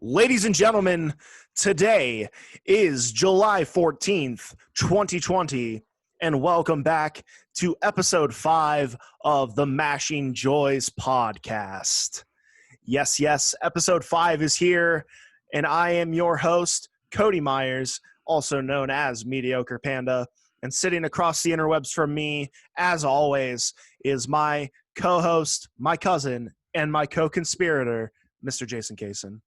Ladies and gentlemen, today is July 14th, 2020, and welcome back to episode 5 of the Mashing Joys Podacst. Yes, episode 5 is here, and I am your host, Cody Myers, also known as Mediocre Panda, and sitting across the interwebs from me, as always, is my co-host, my cousin, and my co-conspirator, Mr. Jason Kaysen.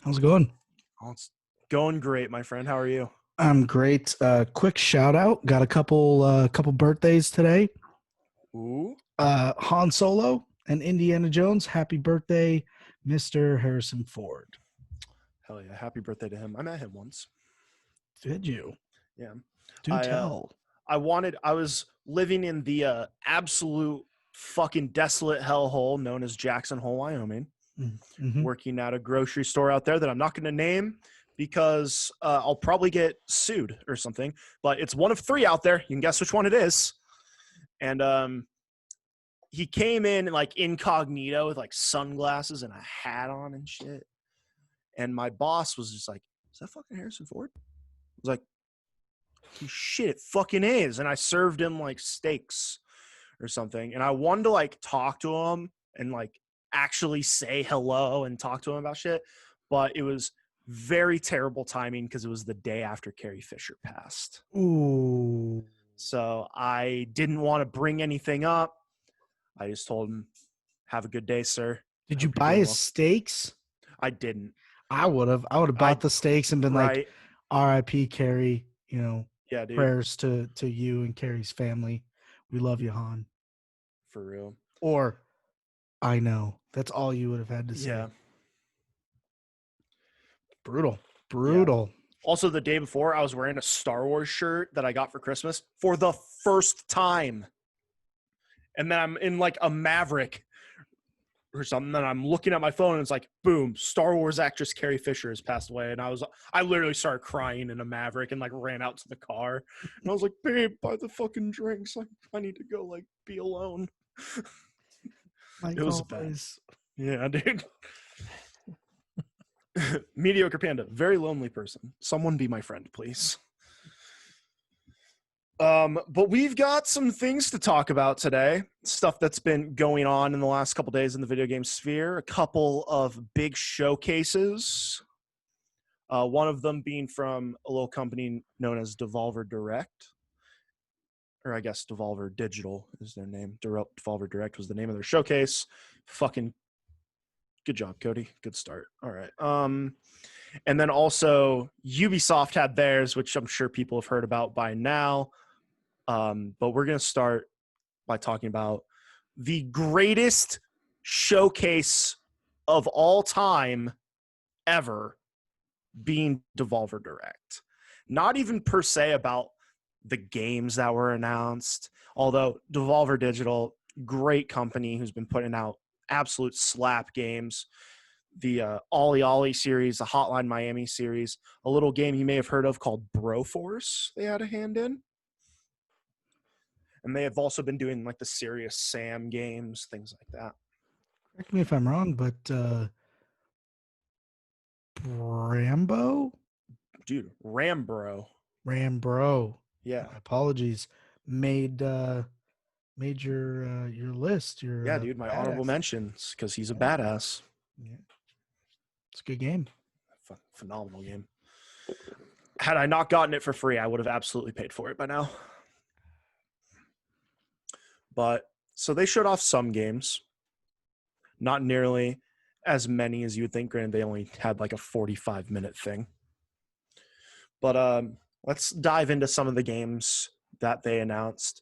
How's it going? Oh, it's going great, my friend. How are you? I'm great. Quick shout out. Got a couple birthdays today. Ooh. Han Solo and Indiana Jones. Happy birthday, Mr. Harrison Ford. Hell yeah. Happy birthday to him. I met him once. Did you? Yeah. Do tell. I was living in the absolute fucking desolate hellhole known as Jackson Hole, Wyoming. Mm-hmm. Working at a grocery store out there that I'm not going to name because I'll probably get sued or something. But it's one of 3 out there. You can guess which one it is. And he came in like incognito with like sunglasses and a hat on and shit. And my boss was just like, "Is that fucking Harrison Ford?" I was like, "Shit, it fucking is." And I served him like steaks or something. And I wanted to like talk to him and like actually say hello and talk to him about shit, but it was very terrible timing because it was the day after Carrie Fisher passed. Ooh. So I didn't want to bring anything up. I just told him, "Have a good day, sir." Did you buy his steaks? I didn't. I would have bought the steaks and been like, "R.I.P. Carrie." You know, yeah, dude. Prayers to you and Carrie's family. We love you, Han. For real. Or I know. That's all you would have had to say. Yeah. Brutal. Yeah. Also, the day before, I was wearing a Star Wars shirt that I got for Christmas for the first time. And then I'm in like a Maverick or something, and I'm looking at my phone, and it's like, boom, Star Wars actress Carrie Fisher has passed away. And I literally started crying in a Maverick and like ran out to the car. And I was like, "Babe, buy the fucking drinks. Like, I need to go like be alone." Like it was always. bad. Yeah, dude. Mediocre Panda, very lonely person. Someone be my friend, please. But we've got some things to talk about today. Stuff that's been going on in the last couple days in the video game sphere. A couple of big showcases. One of them being from a little company known as Devolver Direct. Or I guess Devolver Digital is their name. Devolver Direct was the name of their showcase. Fucking good job, Cody. Good start. All right. And then also Ubisoft had theirs, which I'm sure people have heard about by now. But we're going to start by talking about the greatest showcase of all time ever being Devolver Direct. Not even per se about the games that were announced, although Devolver Digital, great company who's been putting out absolute slap games. The Ollie Ollie series, the Hotline Miami series, a little game you may have heard of called Broforce they had a hand in. And they have also been doing like the Serious Sam games, things like that. Correct me if I'm wrong, but Rambo? Dude, Rambro. Yeah. My apologies. Made your list. Yeah, dude, my honorable mentions because he's a badass. Yeah. It's a good game. Phenomenal game. Had I not gotten it for free, I would have absolutely paid for it by now. But so they showed off some games, not nearly as many as you would think. Granted, they only had like a 45-minute thing. But let's dive into some of the games that they announced.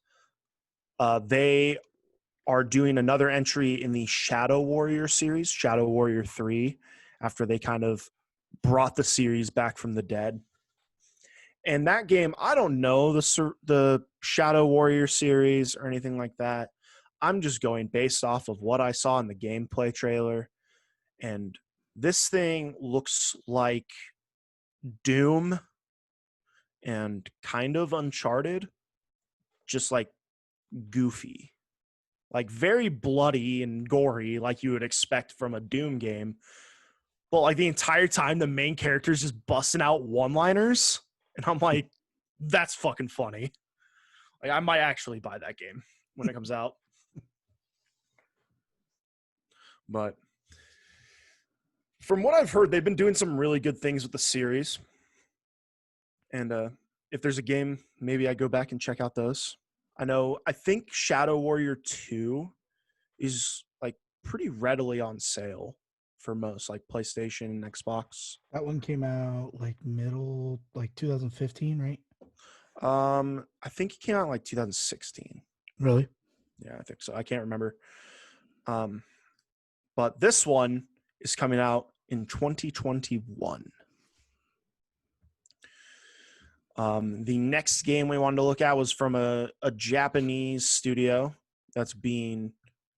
They are doing another entry in the Shadow Warrior series, Shadow Warrior 3, after they kind of brought the series back from the dead. And that game, I don't know the Shadow Warrior series or anything like that. I'm just going based off of what I saw in the gameplay trailer. And this thing looks like Doom and kind of Uncharted, just like goofy. like very bloody and gory, like you would expect from a Doom game. But like the entire time, the main character is just busting out one-liners, and I'm like, that's fucking funny. Like I might actually buy that game when it comes out. But from what I've heard, they've been doing some really good things with the series. And if there's a game, maybe I go back and check out those. I think Shadow Warrior 2 is like pretty readily on sale for most, like PlayStation and Xbox. That one came out like 2015, right? I think it came out in like 2016. Really? Yeah, I think so. I can't remember. But this one is coming out in 2021. The next game we wanted to look at was from a Japanese studio that's being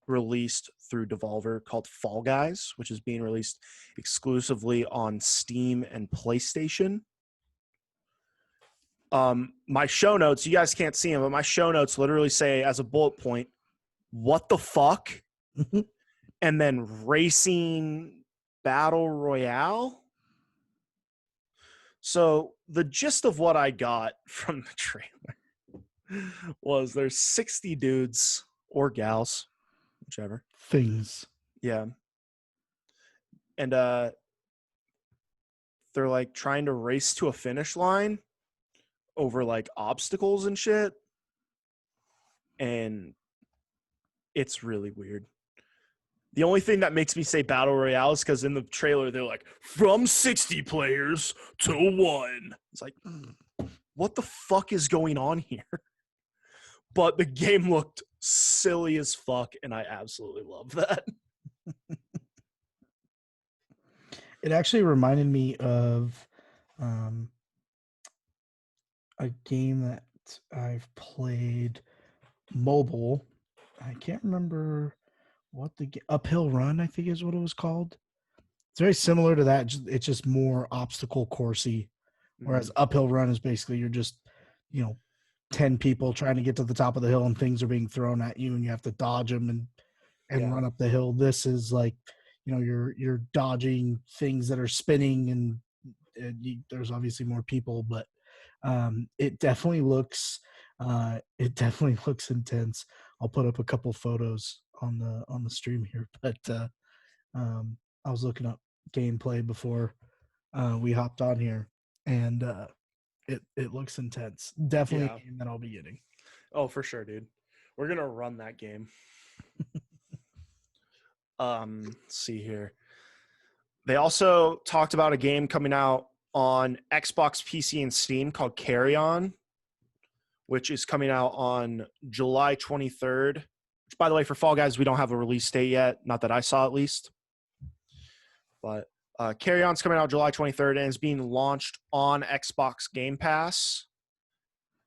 released through Devolver called Fall Guys, which is being released exclusively on Steam and PlayStation. My show notes, you guys can't see them, but my show notes literally say as a bullet point, what the fuck? And then racing battle royale. So the gist of what I got from the trailer was there's 60 dudes or gals, whichever. Things. Yeah. And they're like trying to race to a finish line over like obstacles and shit. And it's really weird. The only thing that makes me say battle royale is because in the trailer they're like from 60 players to 1. It's like, what the fuck is going on here? But the game looked silly as fuck, and I absolutely love that. It actually reminded me of a game that I've played mobile. I can't remember what the Uphill Run, I think is what it was called. It's very similar to that. It's just more obstacle coursey, whereas Uphill Run is basically you're just, 10 people trying to get to the top of the hill and things are being thrown at you and you have to dodge them and run up the hill. This is like, you're dodging things that are spinning and there's obviously more people, but it definitely looks intense. I'll put up a couple photos on the stream here, but I was looking up gameplay before we hopped on here, and it looks intense. Definitely a game that I'll be getting. Oh, for sure, dude. We're gonna run that game. Let's see here. They also talked about a game coming out on Xbox, PC, and Steam called Carry On, which is coming out on July 23rd. Which, by the way, for Fall Guys, we don't have a release date yet. Not that I saw, at least. But Carry On's coming out July 23rd and is being launched on Xbox Game Pass.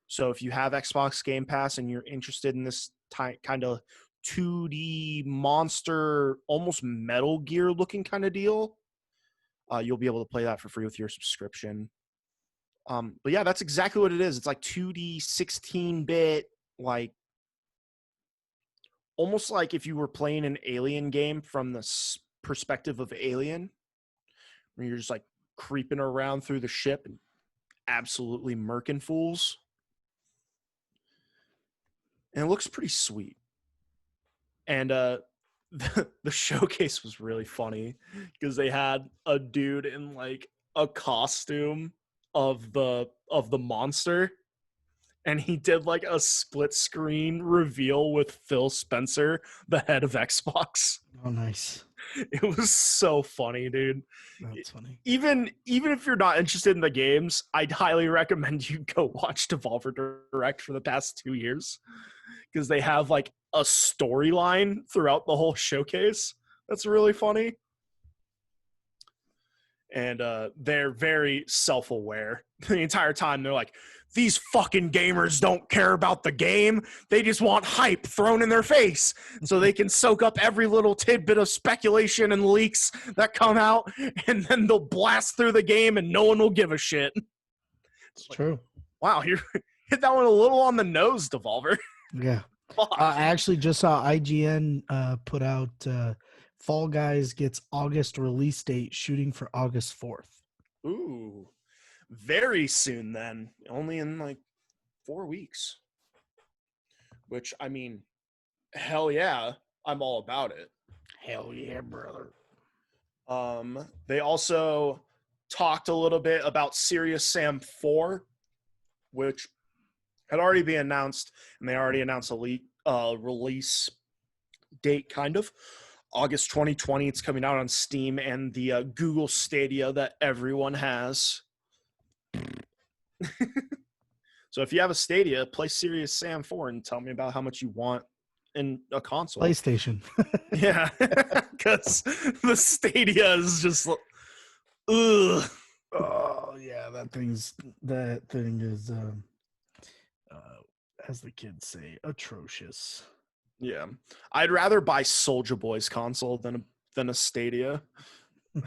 So if you have Xbox Game Pass and you're interested in this kind of 2D monster, almost Metal Gear looking kind of deal, you'll be able to play that for free with your subscription. But yeah, that's exactly what it is. It's like 2D, 16-bit, like almost like if you were playing an Alien game from the perspective of Alien, where you're just like creeping around through the ship and absolutely murking fools. And it looks pretty sweet. And the showcase was really funny because they had a dude in like a costume of the monster, and he did like a split screen reveal with Phil Spencer, the head of Xbox. Oh, nice. It was so funny, dude. That's funny. Even if you're not interested in the games, I'd highly recommend you go watch Devolver Direct for the past 2 years, because they have like a storyline throughout the whole showcase that's really funny. And they're very self-aware. The entire time they're like, these fucking gamers don't care about the game. They just want hype thrown in their face so they can soak up every little tidbit of speculation and leaks that come out, and then they'll blast through the game and no one will give a shit. It's true. Wow, you hit that one a little on the nose, Devolver. Yeah. Fuck. I actually just saw IGN put out Fall Guys gets August release date, shooting for August 4th. Ooh, very soon then. Only in like 4 weeks. Which, I mean, hell yeah, I'm all about it. Hell yeah, brother. They also talked a little bit about Serious Sam 4, which had already been announced, and they already announced a release date, kind of. August 2020, it's coming out on Steam and the Google Stadia that everyone has. So if you have a Stadia, play Serious Sam 4 and tell me about how much you want in a console. PlayStation. Yeah, because the Stadia is just, ugh. Oh yeah, that thing is as the kids say, atrocious. Yeah, I'd rather buy Soulja Boy's console than a Stadia. But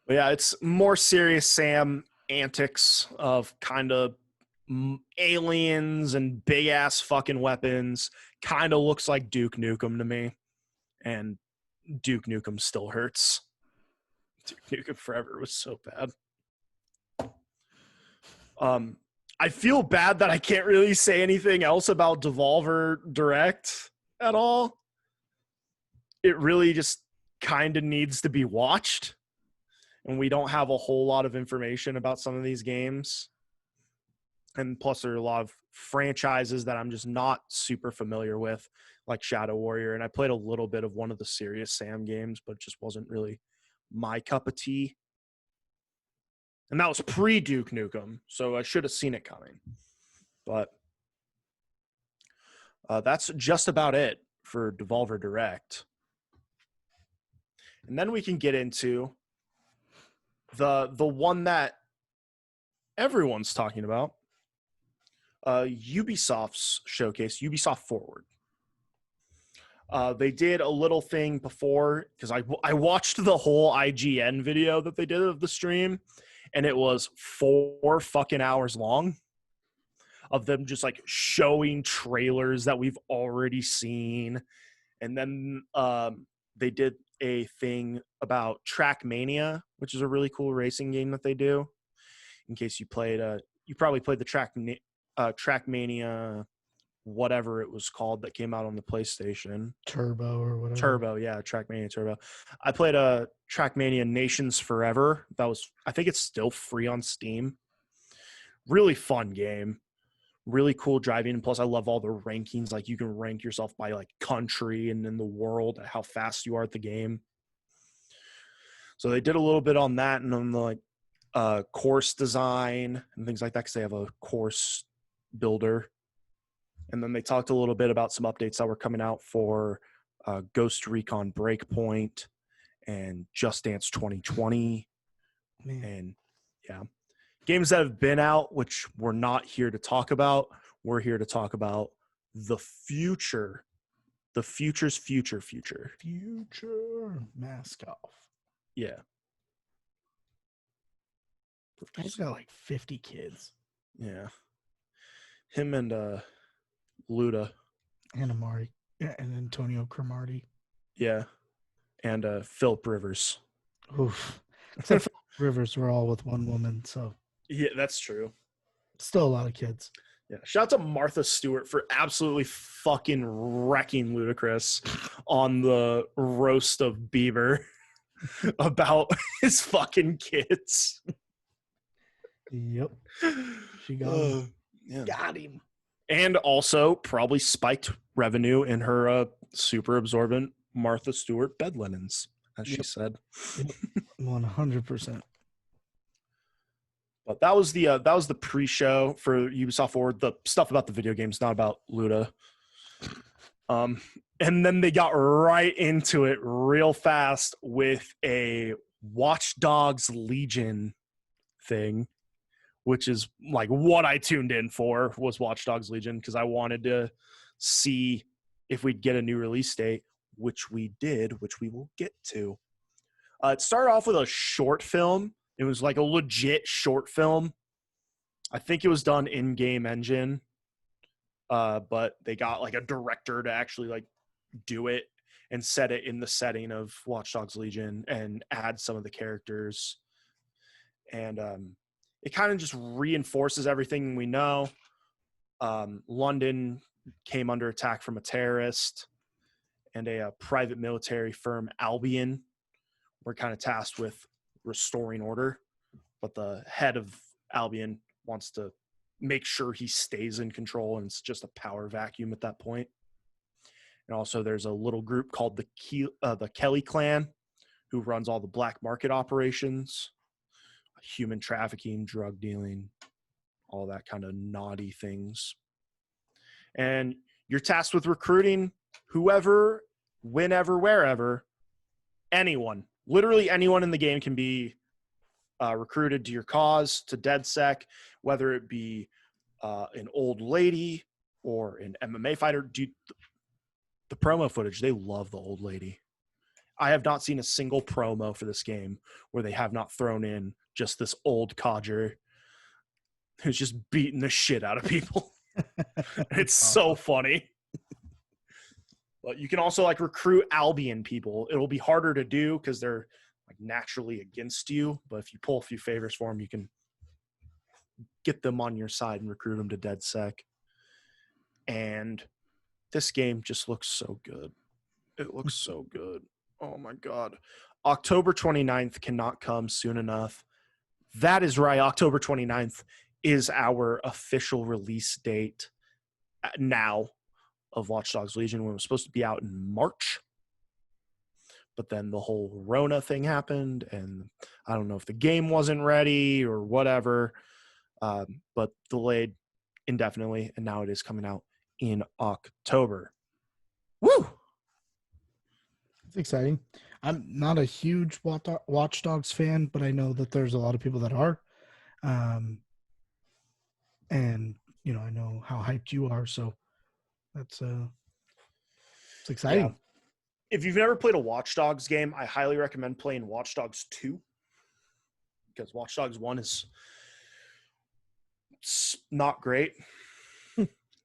yeah, it's more Serious Sam antics of kind of aliens and big ass fucking weapons. Kind of looks like Duke Nukem to me, and Duke Nukem still hurts. Duke Nukem Forever was so bad. I feel bad that I can't really say anything else about Devolver Direct at all. It really just kind of needs to be watched, and we don't have a whole lot of information about some of these games. And plus, there are a lot of franchises that I'm just not super familiar with, like Shadow Warrior. And I played a little bit of one of the Serious Sam games, but it just wasn't really my cup of tea. And that was pre-Duke Nukem, so I should have seen it coming. But that's just about it for Devolver Direct. And then we can get into the one that everyone's talking about, Ubisoft's showcase, Ubisoft Forward. They did a little thing before, because I watched the whole IGN video that they did of the stream, and it was 4 fucking hours long of them just like showing trailers that we've already seen. And then they did a thing about Trackmania, which is a really cool racing game that they do. In case you played, you probably played the Trackmania, whatever it was called, that came out on the PlayStation. Turbo or whatever. Turbo, yeah, Trackmania Turbo. I played a Trackmania Nations Forever. I think it's still free on Steam. Really fun game. Really cool driving. And plus, I love all the rankings. Like, you can rank yourself by like country and in the world, how fast you are at the game. So they did a little bit on that, and on the like course design and things like that, because they have a course builder. And then they talked a little bit about some updates that were coming out for Ghost Recon Breakpoint and Just Dance 2020. Man. And yeah, games that have been out, which we're not here to talk about. We're here to talk about the future. The future's future. Future. Mask off. Yeah. He's got like 50 kids. Yeah. Him and Luda. And Amari. Yeah, and Antonio Cromartie. Yeah. And Philip Rivers. Oof. Except Philip Rivers were all with one woman, so. Yeah, that's true. Still a lot of kids. Yeah. Shout out to Martha Stewart for absolutely fucking wrecking Ludacris on the roast of Bieber about his fucking kids. Yep. She got him. Yeah. Got him. And also probably spiked revenue in her super absorbent Martha Stewart bed linens, as she said. 100%. But that was the pre-show for Ubisoft Forward. The stuff about the video games, not about Luda. And then they got right into it real fast with a Watch Dogs Legion thing, which is like what I tuned in for, was Watch Dogs Legion, because I wanted to see if we'd get a new release date, which we did, which we will get to. It started off with a short film. It was like a legit short film I think it was done in-game engine, but they got like a director to actually like do it and set it in the setting of Watch Dogs Legion and add some of the characters. And it kind of just reinforces everything we know. London came under attack from a terrorist, and a private military firm, Albion, were kind of tasked with restoring order. But the head of Albion wants to make sure he stays in control, and it's just a power vacuum at that point. And also there's a little group called the Kelly clan, who runs all the black market operations, human trafficking, drug dealing, all that kind of naughty things. And you're tasked with recruiting whoever, whenever, wherever, anyone, literally anyone in the game can be recruited to your cause, to DedSec, whether it be an old lady or an MMA fighter. Dude, the promo footage, they love the old lady. I have not seen a single promo for this game where they have not thrown in just this old codger who's just beating the shit out of people. It's so funny. But you can also like recruit Albion people. It'll be harder to do because they're like naturally against you. But if you pull a few favors for them, you can get them on your side and recruit them to DedSec. And this game just looks so good. It looks so good. Oh my God. October 29th cannot come soon enough. That is right. October 29th is our official release date now of Watch Dogs Legion, when it was supposed to be out in March. But then the whole Rona thing happened, and I don't know if the game wasn't ready or whatever, but delayed indefinitely, and now it is coming out in October. Woo! It's exciting. I'm not a huge Watch Dogs fan, but I know that there's a lot of people that are. And, you know, I know how hyped you are, so that's it's exciting. Yeah. If you've never played a Watch Dogs game, I highly recommend playing Watch Dogs 2, because Watch Dogs 1 is not great.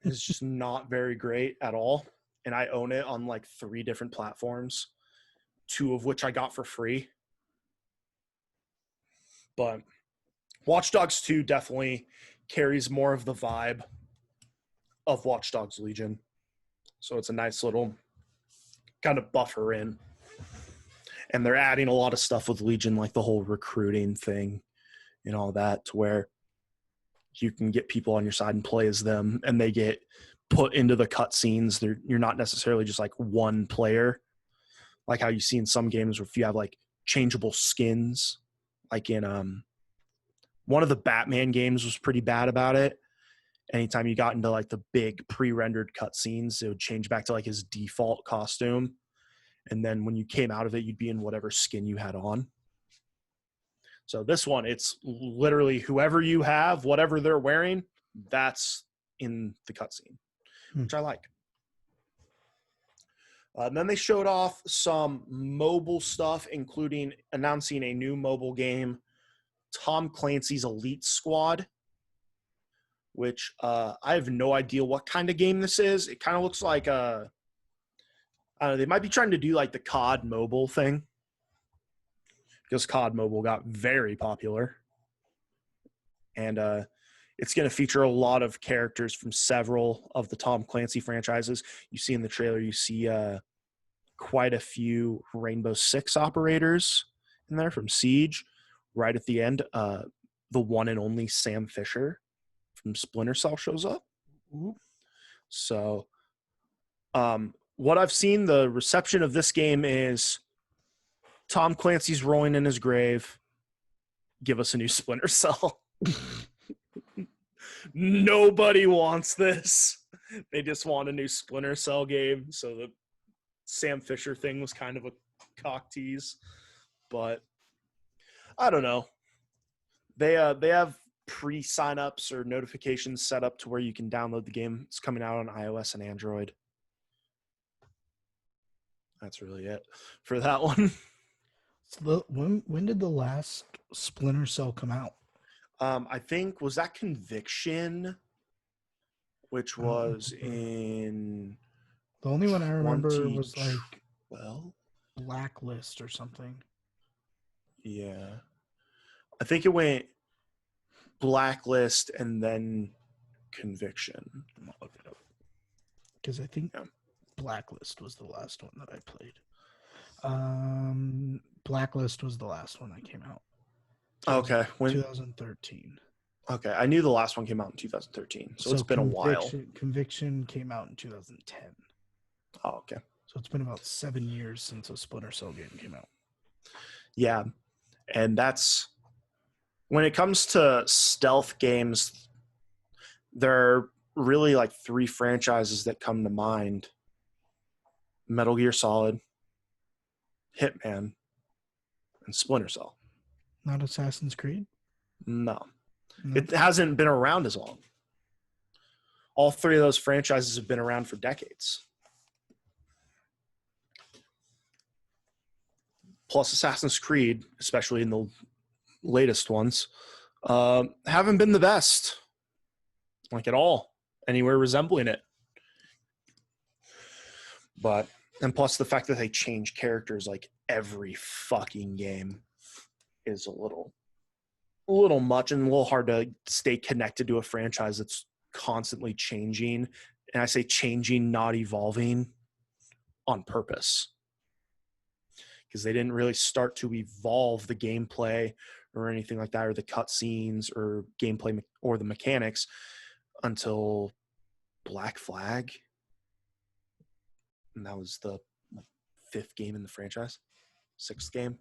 It's just not very great at all. And I own it on like 3 different platforms, 2 of which I got for free. But Watch Dogs 2 definitely carries more of the vibe of Watch Dogs Legion. So it's a nice little kind of buffer in. And they're adding a lot of stuff with Legion, like the whole recruiting thing and all that, to where you can get people on your side and play as them, and they get put into the cutscenes. You're not necessarily just like one player, like how you see in some games where if you have like changeable skins, like in one of the Batman games was pretty bad about it. Anytime you got into like the big pre-rendered cutscenes, it would change back to like his default costume. And then when you came out of it, you'd be in whatever skin you had on. So this one, it's literally whoever you have, whatever they're wearing, that's in the cutscene, which I like. And then they showed off some mobile stuff, including announcing a new mobile game, Tom Clancy's Elite Squad, which I have no idea what kind of game this is. It kind of looks like they might be trying to do like the COD mobile thing, because COD mobile got very popular. And it's going to feature a lot of characters from several of the Tom Clancy franchises. You see in the trailer, you see quite a few Rainbow Six operators in there from Siege. Right at the end, the one and only Sam Fisher from Splinter Cell shows up. So what I've seen, the reception of this game is Tom Clancy's rolling in his grave. Give us a new Splinter Cell. Nobody wants this. They just want a new Splinter Cell game. So the Sam Fisher thing was kind of a cock tease. But I don't know. They have pre-signups or notifications set up to where you can download the game. It's coming out on iOS and Android. That's really it for that one. So when did the last Splinter Cell come out? I think was that Conviction, which I don't was remember. in The only one I remember 2012. was Blacklist or something. Yeah. I think it went Blacklist and then Conviction. I'm gonna look it up because I think Yeah. Blacklist was the last one that I played. Blacklist was the last one that came out. Okay. 2013. Okay. I knew the last one came out in 2013. So it's been a while. Conviction came out in 2010. Oh, okay. So it's been about 7 years since a Splinter Cell game came out. Yeah. And that's when it comes to stealth games, there are really like 3 franchises that come to mind: Metal Gear Solid, Hitman, and Splinter Cell. Not Assassin's Creed? No. No. It hasn't been around as long. All 3 of those franchises have been around for decades. Plus Assassin's Creed, especially in the latest ones, haven't been the best, like at all, anywhere resembling it. And plus the fact that they change characters like every fucking game is a little much and a little hard to stay connected to a franchise that's constantly changing. And I say changing, not evolving on purpose, because they didn't really start to evolve the gameplay or anything like that, or the cutscenes or gameplay or the mechanics until Black Flag. And that was the 5th game in the franchise, 6th game.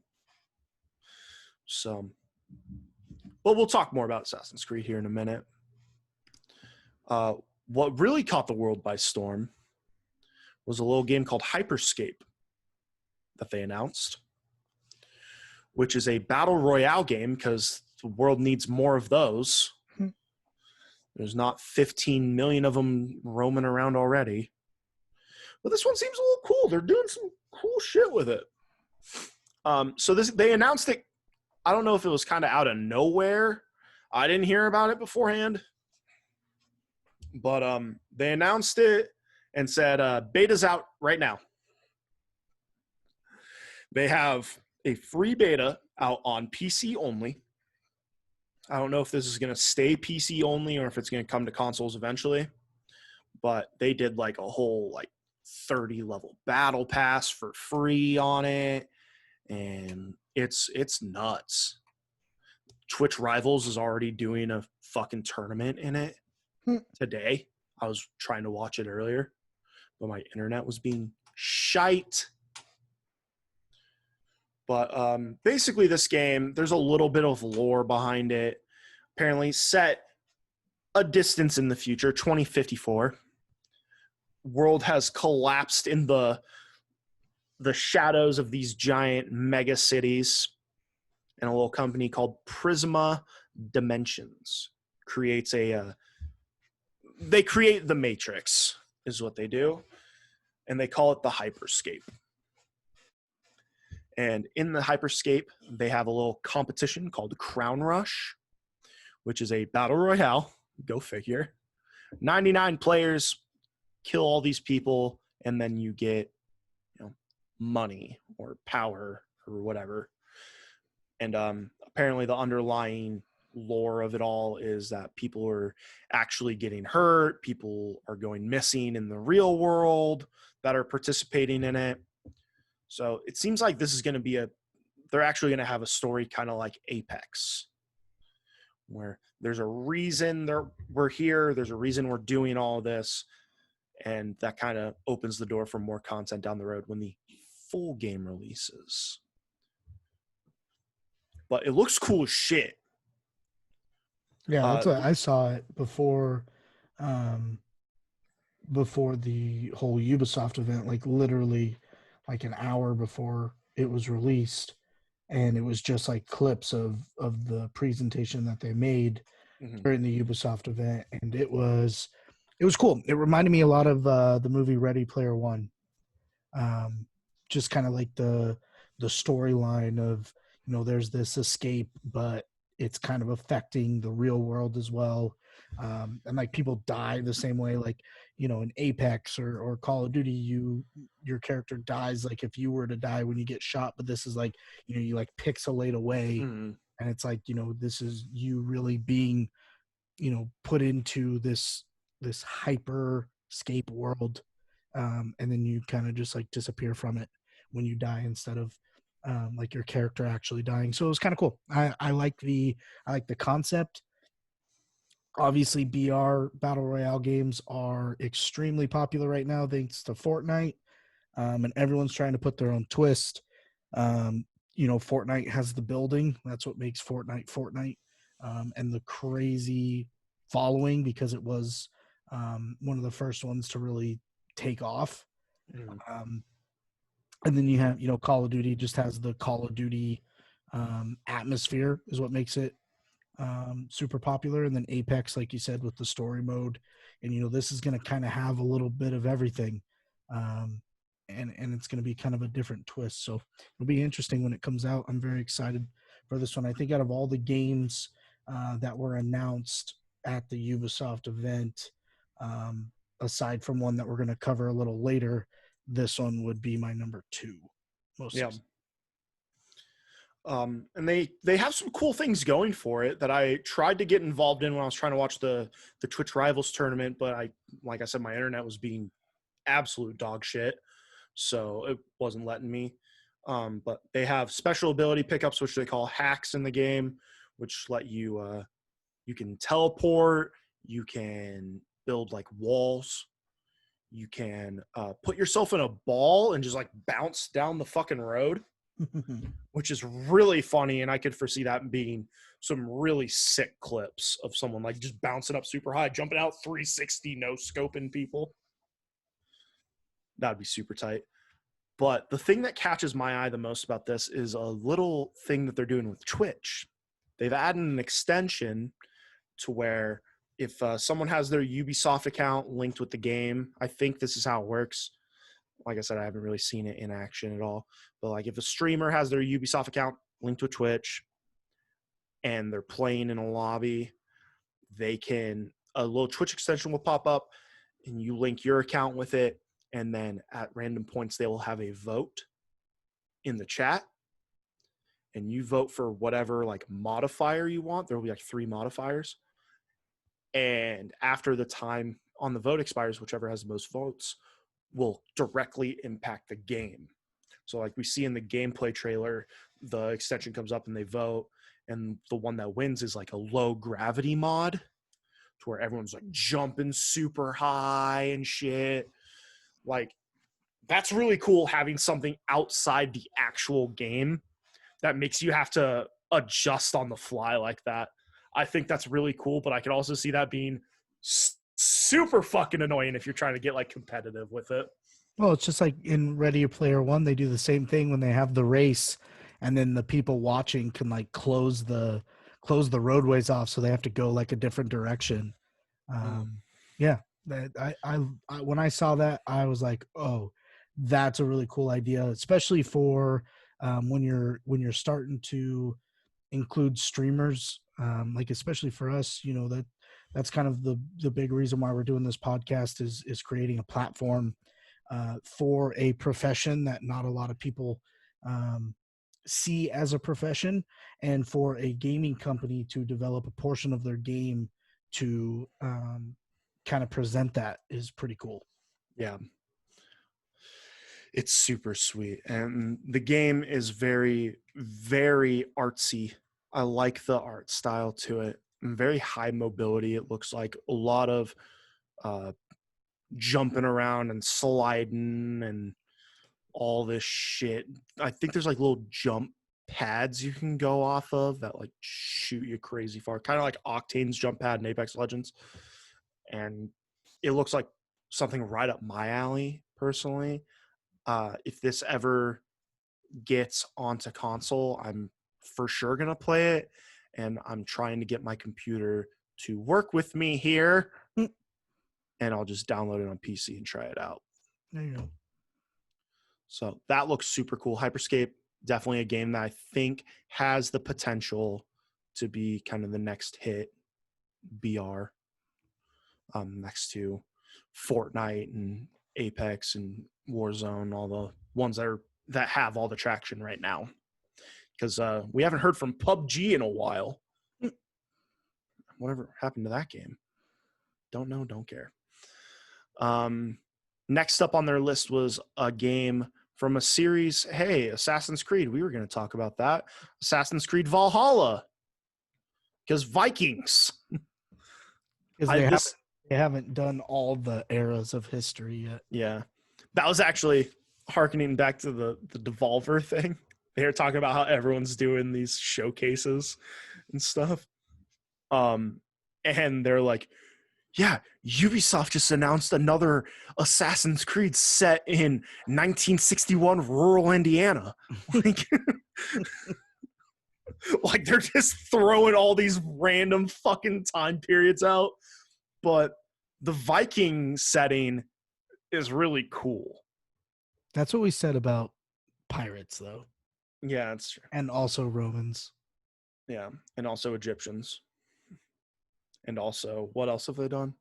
So, but we'll talk more about Assassin's Creed here in a minute. What really caught the world by storm was a little game called Hyperscape that they announced, which is a battle royale game because the world needs more of those. There's not 15 million of them roaming around already. But this one seems a little cool. They're doing some cool shit with it. So they announced it. I don't know if it was kind of out of nowhere. I didn't hear about it beforehand. But they announced it and said beta's out right now. They have a free beta out on PC only. I don't know if this is going to stay PC only or if it's going to come to consoles eventually. But they did like a whole like 30 level battle pass for free on it. And it's nuts. Twitch Rivals is already doing a fucking tournament in it today. I was trying to watch it earlier, but my internet was being shite. But basically this game, there's a little bit of lore behind it. Apparently set a distance in the future, 2054. World has collapsed in the shadows of these giant mega cities. And a little company called Prisma Dimensions creates they create the Matrix is what they do. And they call it the Hyperscape. And in the Hyperscape, they have a little competition called Crown Rush, which is a battle royale. Go figure. 99 players, kill all these people, and then you get, money or power or whatever. And apparently the underlying lore of it all is that people are actually getting hurt. People are going missing in the real world that are participating in it. So it seems like this is going to be they're actually going to have a story kind of like Apex, where there's a reason we're here. There's a reason we're doing all this. And that kind of opens the door for more content down the road when the full game releases. But it looks cool as shit. Yeah, that's what I saw it before the whole Ubisoft event, like literally like an hour before it was released, and it was just like clips of the presentation that they made during the Ubisoft event, and it was cool. It reminded me a lot of the movie Ready Player One. Just kind of like the storyline of, there's this escape, but it's kind of affecting the real world as well. And like people die the same way, like, you know, in Apex or Call of Duty, your character dies like if you were to die when you get shot, but this is like, you know, you like pixelate away, and it's like, you know, this is you really being, you know, put into this hyperscape world, and then you kind of just like disappear from it when you die instead of like your character actually dying. So it was kind of cool. I like the concept. Obviously, BR battle royale games are extremely popular right now thanks to Fortnite, and everyone's trying to put their own twist. Um, you know, Fortnite has the building. That's what makes Fortnite Fortnite, and the crazy following because it was one of the first ones to really take off. Um, and then you have, you know, Call of Duty just has the Call of Duty atmosphere is what makes it super popular. And then Apex, like you said, with the story mode, and you know, this is going to kind of have a little bit of everything, um, and it's going to be kind of a different twist. So it'll be interesting when it comes out. I'm very excited for this one. I think out of all the games that were announced at the Ubisoft event, aside from one that we're going to cover a little later, this one would be my number 2 most. Yeah. And they have some cool things going for it that I tried to get involved in when I was trying to watch the Twitch Rivals tournament, but like I said, my internet was being absolute dog shit, so it wasn't letting me. But they have special ability pickups, which they call hacks in the game, which let you you can teleport, you can build like walls, you can put yourself in a ball and just like bounce down the fucking road, which is really funny. And I could foresee that being some really sick clips of someone like just bouncing up super high, jumping out 360, no scoping people. That'd be super tight. But the thing that catches my eye the most about this is a little thing that they're doing with Twitch. They've added an extension to where if someone has their Ubisoft account linked with the game, I think this is how it works. Like I said, I haven't really seen it in action at all. But like if a streamer has their Ubisoft account linked to Twitch and they're playing in a lobby, a little Twitch extension will pop up and you link your account with it. And then at random points, they will have a vote in the chat. And you vote for whatever like modifier you want. There will be like 3 modifiers. And after the time on the vote expires, whichever has the most votes will directly impact the game. So like we see in the gameplay trailer, the extension comes up and they vote, and the one that wins is like a low gravity mod to where everyone's like jumping super high and shit. Like that's really cool, having something outside the actual game that makes you have to adjust on the fly like that. I think that's really cool, but I can also see that being super fucking annoying if you're trying to get like competitive with it. Well, it's just like in Ready Player One, they do the same thing when they have the race, and then the people watching can like close the roadways off, so they have to go like a different direction. Yeah, that I when I saw that, I was like, oh, that's a really cool idea, especially for when you're starting to include streamers, like especially for us, you know, that's kind of the big reason why we're doing this podcast is creating a platform for a profession that not a lot of people see as a profession, and for a gaming company to develop a portion of their game to kind of present that is pretty cool. Yeah. It's super sweet. And the game is very, very artsy. I like the art style to it. And very high mobility. It looks like a lot of jumping around and sliding and all this shit. I think there's like little jump pads you can go off of that like shoot you crazy far. Kind of like Octane's jump pad in Apex Legends. And it looks like something right up my alley, personally. If this ever gets onto console, I'm for sure going to play it. And I'm trying to get my computer to work with me here. And I'll just download it on PC and try it out. There you go. So that looks super cool. Hyperscape, definitely a game that I think has the potential to be kind of the next hit BR, next to Fortnite and Apex and Warzone, all the ones that have all the traction right now. Because we haven't heard from PUBG in a while. Whatever happened to that game? Don't know, don't care. Next up on their list was a game from a series. Hey, Assassin's Creed. We were going to talk about that. Assassin's Creed Valhalla. Because Vikings. Because they haven't done all the eras of history yet. Yeah. That was actually hearkening back to the Devolver thing. They were talking about how everyone's doing these showcases and stuff. And they're like, yeah, Ubisoft just announced another Assassin's Creed set in 1961 rural Indiana. Like they're just throwing all these random fucking time periods out. But the Viking setting is really cool. That's what we said about pirates, though. Yeah, that's true. And also Romans. Yeah, and also Egyptians. And also, what else have they done?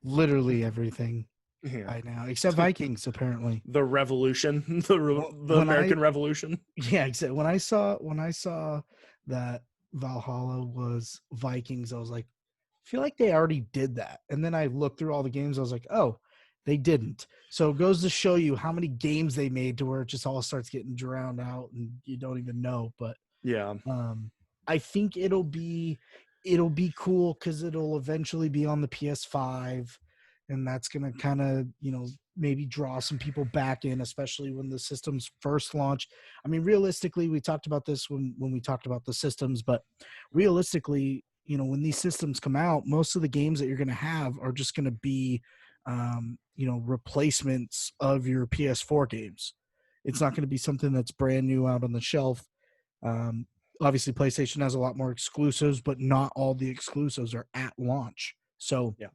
Literally everything. Yeah. By now, except Vikings, apparently. The Revolution, the American Revolution. Yeah, except when I saw that Valhalla was Vikings, I was like, I feel like they already did that. And then I looked through all the games, I was like, oh, they didn't. So it goes to show you how many games they made to where it just all starts getting drowned out and you don't even know. But yeah, I think it'll be cool because it'll eventually be on the PS5, and that's gonna kind of maybe draw some people back in, especially when the systems first launch. I mean, realistically, we talked about this when we talked about the systems, but realistically, when these systems come out, most of the games that you're gonna have are just gonna be replacements of your PS4 games. It's not going to be something that's brand new out on the shelf. Obviously, PlayStation has a lot more exclusives, but not all the exclusives are at launch. So yeah,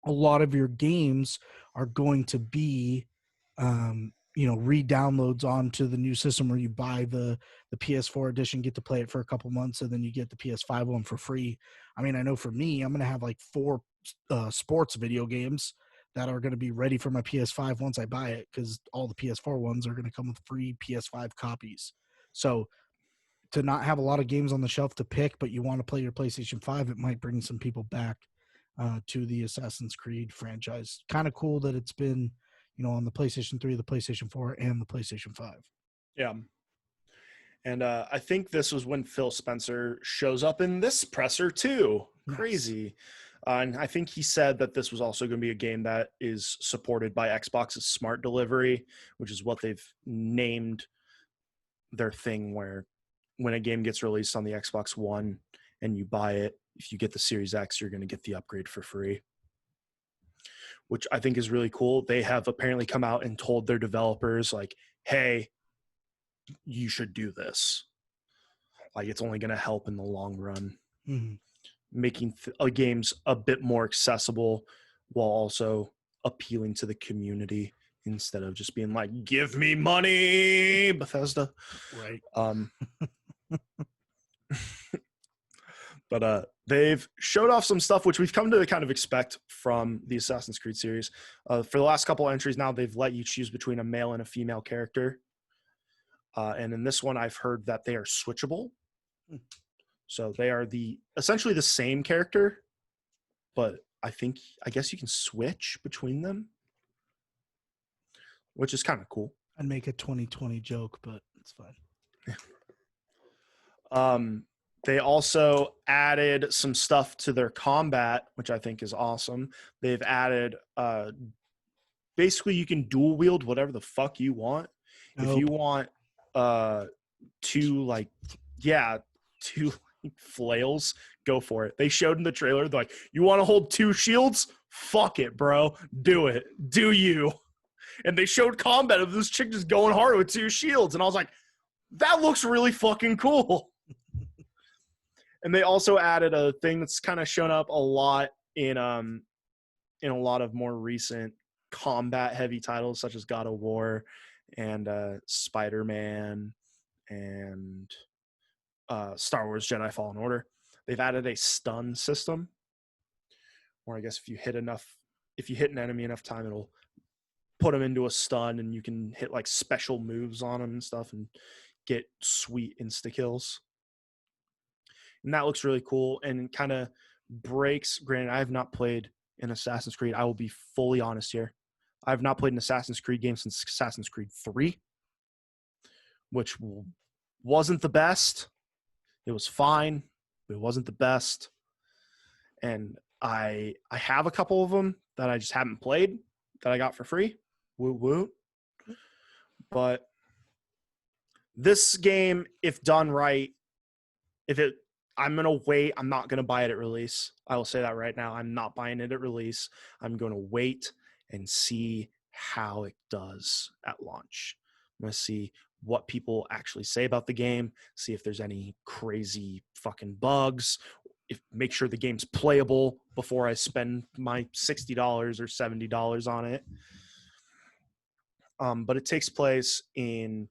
a lot of your games are going to be, re-downloads onto the new system where you buy the PS4 edition, get to play it for a couple months, and then you get the PS5 one for free. I mean, I know for me, I'm going to have like 4 sports video games that are going to be ready for my PS5 once I buy it, because all the PS4 ones are going to come with free PS5 copies. So to not have a lot of games on the shelf to pick, but you want to play your PlayStation 5, it might bring some people back to the Assassin's Creed franchise. Kind of cool that it's been, on the PlayStation 3, the PlayStation 4, and the PlayStation 5. Yeah. And I think this was when Phil Spencer shows up in this presser too. Nice. Crazy. And I think he said that this was also going to be a game that is supported by Xbox's Smart Delivery, which is what they've named their thing, where when a game gets released on the Xbox One and you buy it, if you get the Series X, you're going to get the upgrade for free, which I think is really cool. They have apparently come out and told their developers, like, hey, you should do this. Like, it's only going to help in the long run. Mm-hmm. Making games a bit more accessible while also appealing to the community instead of just being like, give me money, Bethesda. Right. But they've showed off some stuff which we've come to kind of expect from the Assassin's Creed series. For the last couple entries now, they've let you choose between a male and a female character. And in this one, I've heard that they are switchable. So they are essentially the same character, but I guess you can switch between them, which is kind of cool. I'd make a 2020 joke, but it's fine. Yeah. They also added some stuff to their combat, which I think is awesome. They've added basically you can dual wield whatever the fuck you want. If you want two flails, go for it. They showed in the trailer, they're like, you want to hold 2 shields? Fuck it, bro. Do it. Do you. And they showed combat of this chick just going hard with 2 shields. And I was like, that looks really fucking cool. And they also added a thing that's kind of shown up a lot in a lot of more recent combat heavy titles such as God of War and Spider-Man and Star Wars Jedi Fallen Order. They've added a stun system, where I guess if you hit an enemy enough time, it'll put them into a stun, and you can hit like special moves on them and stuff and get sweet insta kills. And that looks really cool and kind of breaks. Granted, I have not played an Assassin's Creed. I will be fully honest here. I have not played an Assassin's Creed game since Assassin's Creed 3, which wasn't the best. It was fine, but it wasn't the best. And I have a couple of them that I just haven't played that I got for free. Woo woo. But this game, if done right, I'm going to wait. I'm not going to buy it at release. I will say that right now. I'm not buying it at release. I'm going to wait and see how it does at launch. I'm going to see what people actually say about the game, see if there's any crazy fucking bugs, make sure the game's playable before I spend my $60 or $70 on it. But it takes place in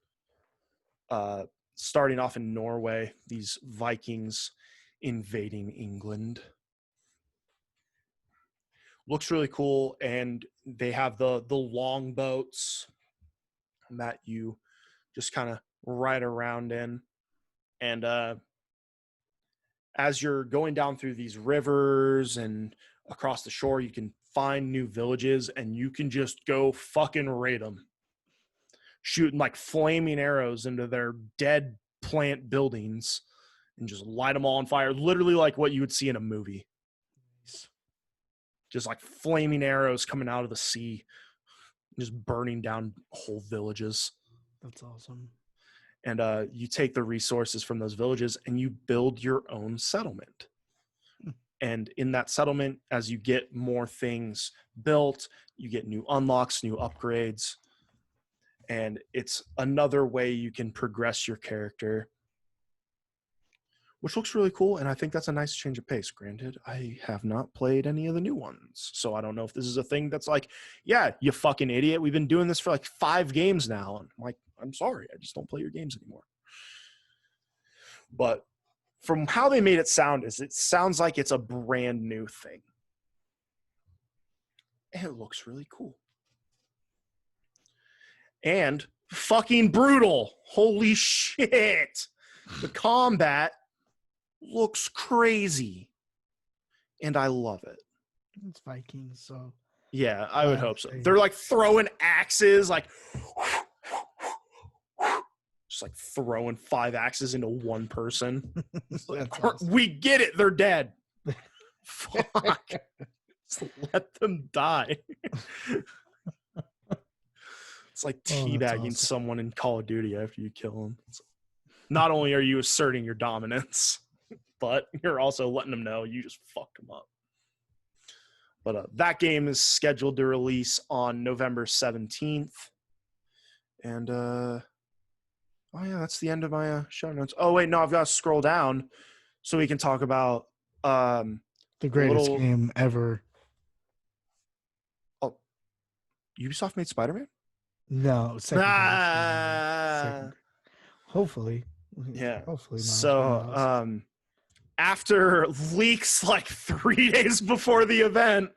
starting off in Norway, these Vikings invading England. Looks really cool, and they have the long boats that you just kind of ride around in. And as you're going down through these rivers and across the shore, you can find new villages, and you can just go fucking raid them, shooting like flaming arrows into their dead plant buildings and just light them all on fire, literally like what you would see in a movie. Just like flaming arrows coming out of the sea, just burning down whole villages. That's awesome. And you take the resources from those villages and you build your own settlement. And in that settlement, as you get more things built, you get new unlocks, new upgrades. And it's another way you can progress your character, which looks really cool. And I think that's a nice change of pace. Granted, I have not played any of the new ones, so I don't know if this is a thing that's like, yeah, you fucking idiot, we've been doing this for like 5 games now. And I'm like, I'm sorry, I just don't play your games anymore. But from how they made it sounds like it's a brand new thing. And it looks really cool. And fucking brutal. Holy shit. The combat looks crazy. And I love it. It's Vikings, so. Yeah, I would hope so. They're like throwing axes, like just like throwing 5 axes into one person. Like, awesome. We get it. They're dead. Fuck. Just let them die. It's like teabagging someone in Call of Duty after you kill them. Not only are you asserting your dominance, but you're also letting them know you just fucked them up. But that game is scheduled to release on November 17th. And, oh yeah, that's the end of my show notes. Oh, wait, no, I've got to scroll down so we can talk about the greatest game ever. Oh, Ubisoft made Spider-Man? No, second. Hopefully. Yeah. Hopefully. So, after leaks like 3 days before the event,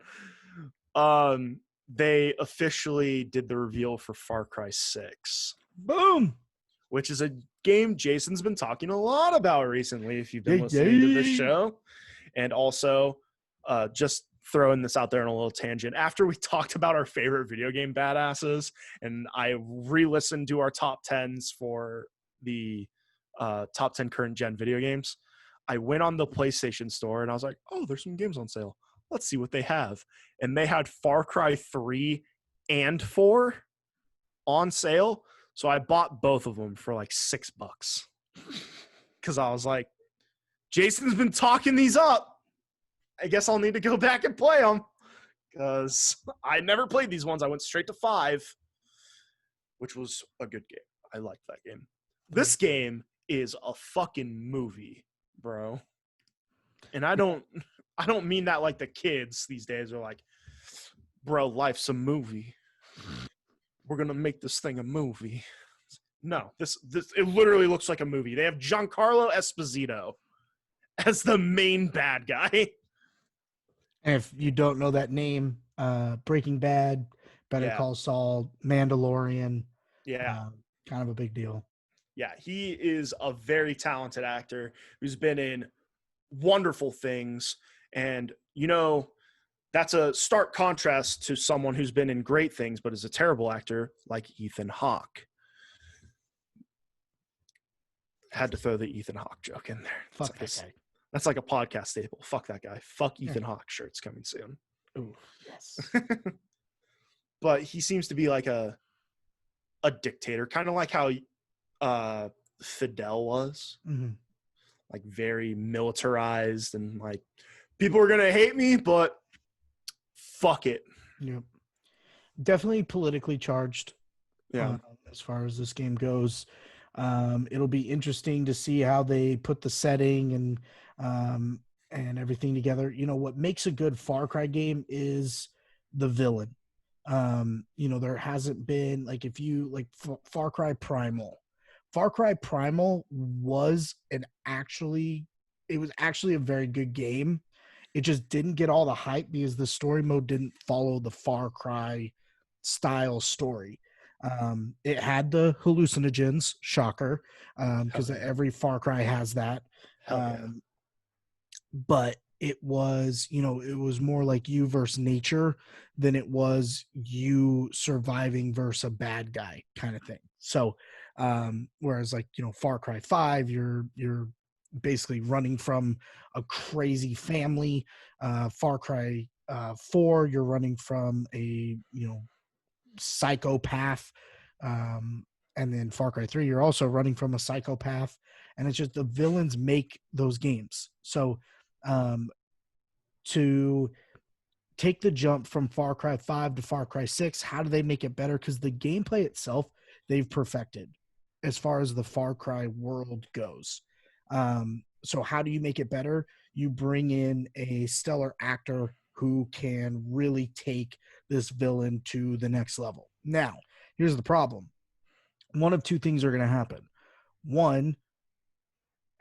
they officially did the reveal for Far Cry 6. Boom! Which is a game Jason's been talking a lot about recently, if you've been listening to this show. And also, just throwing this out there on a little tangent. After we talked about our favorite video game badasses, and I re-listened to our top 10s for the top 10 current gen video games, I went on the PlayStation store and I was like, oh, there's some games on sale. Let's see what they have. And they had Far Cry 3 and 4 on sale. So I bought both of them for like $6. Because I was like, Jason's been talking these up. I guess I'll need to go back and play them. Because I never played these ones. I went straight to 5, which was a good game. I liked that game. This game is a fucking movie, bro. And I don't mean that like the kids these days are like, bro, life's a movie. We're going to make this thing a movie. No, this it literally looks like a movie. They have Giancarlo Esposito as the main bad guy. And if you don't know that name, Breaking Bad, Better Yeah. Call Saul, Mandalorian, Yeah. kind of a big deal. Yeah, he is a very talented actor who's been in wonderful things. And, you know, that's a stark contrast to someone who's been in great things but is a terrible actor like Ethan Hawke. Had to throw the Ethan Hawke joke in there. Fuck that guy. That's like a podcast staple. Fuck that guy. Fuck Yeah. Ethan Hawke shirts coming soon. Ooh, yes. But he seems to be like a dictator, kind of like how Fidel was. Mm-hmm. Like very militarized and like people are gonna hate me, but fuck it. Yep. Definitely politically charged. Yeah. As far as this game goes, it'll be interesting to see how they put the setting and everything together. You know, what makes a good Far Cry game is the villain. You know, there hasn't been, like, if you like Far Cry Primal was actually a very good game. It just didn't get all the hype because the story mode didn't follow the Far Cry style story. It had the hallucinogens, shocker, because every Far Cry has that. But it was, you know, it was more like you versus nature than it was you surviving versus a bad guy kind of thing. So, whereas like, you know, Far Cry 5, you're basically running from a crazy family. Far Cry 4, you're running from a, you know, psychopath. And then Far Cry 3, you're also running from a psychopath. And it's just the villains make those games. So to take the jump from Far Cry 5 to Far Cry 6, how do they make it better? Because the gameplay itself, they've perfected as far as the Far Cry world goes. So how do you make it better? You bring in a stellar actor who can really take this villain to the next level. Now, here's the problem. One of two things are going to happen. One,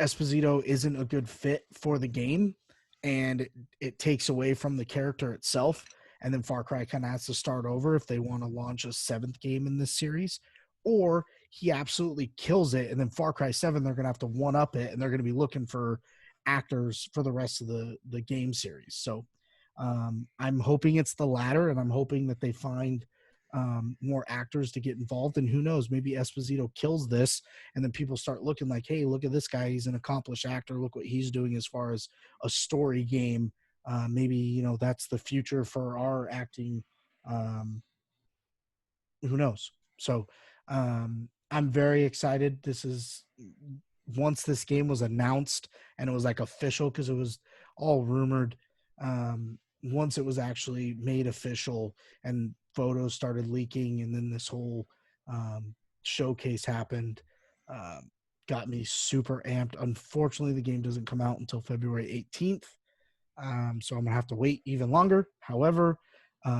Esposito isn't a good fit for the game, and it takes away from the character itself. And then Far Cry kind of has to start over if they want to launch a 7th game in this series. Or he absolutely kills it, and then Far Cry 7, they're going to have to one-up it, and they're going to be looking for actors for the rest of the game series. So I'm hoping it's the latter, and I'm hoping that they find more actors to get involved. And who knows, maybe Esposito kills this, and then people start looking like, hey, look at this guy. He's an accomplished actor. Look what he's doing as far as a story game. Maybe, you know, that's the future for our acting. Who knows? So I'm very excited. This is, once this game was announced and it was like official, because it was all rumored. Once it was actually made official and photos started leaking, and then this whole showcase happened, got me super amped. Unfortunately, the game doesn't come out until February 18th. So I'm going to have to wait even longer. However,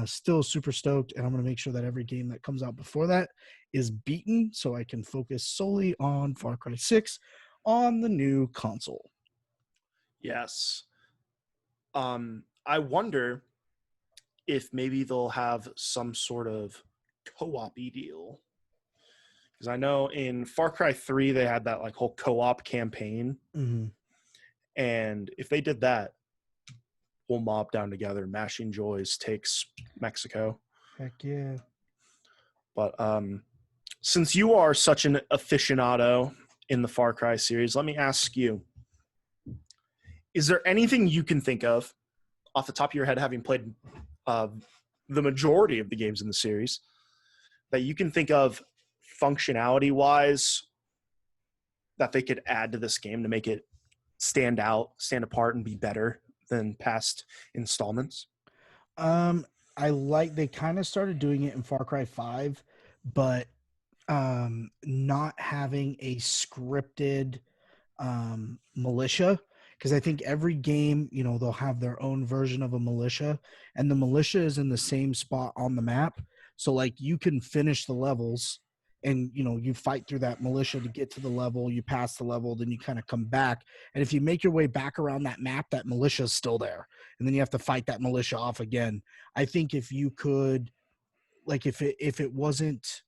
still super stoked, and I'm going to make sure that every game that comes out before that is beaten so I can focus solely on Far Cry 6 on the new console. Yes. I wonder if maybe they'll have some sort of co-op-y deal. Because I know in Far Cry 3, they had that like whole co-op campaign. Mm-hmm. And if they did that, we'll mob down together. Mashing Joys takes Mexico. Heck yeah. But since you are such an aficionado in the Far Cry series, let me ask you, is there anything you can think of off the top of your head, having played the majority of the games in the series, that you can think of functionality-wise that they could add to this game to make it stand out, stand apart, and be better than past installments? They kind of started doing it in Far Cry 5, but not having a scripted militia, because I think every game, you know, they'll have their own version of a militia, and the militia is in the same spot on the map. So like you can finish the levels and you fight through that militia to get to the level, you pass the level, then you kind of come back, and if you make your way back around that map, that militia is still there, and then you have to fight that militia off again. I think if you could, like, if it wasn't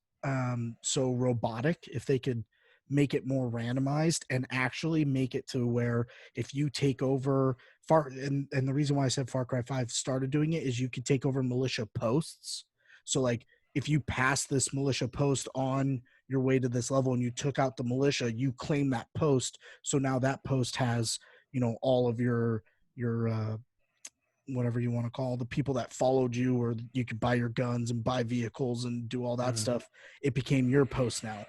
so robotic, if they could make it more randomized and actually make it to where if you take over and the reason why I said Far Cry 5 started doing it is you could take over militia posts. So like if you pass this militia post on your way to this level and you took out the militia, you claim that post, so now that post has all of your whatever you want to call the people that followed you, or you could buy your guns and buy vehicles and do all that stuff. It became your post now.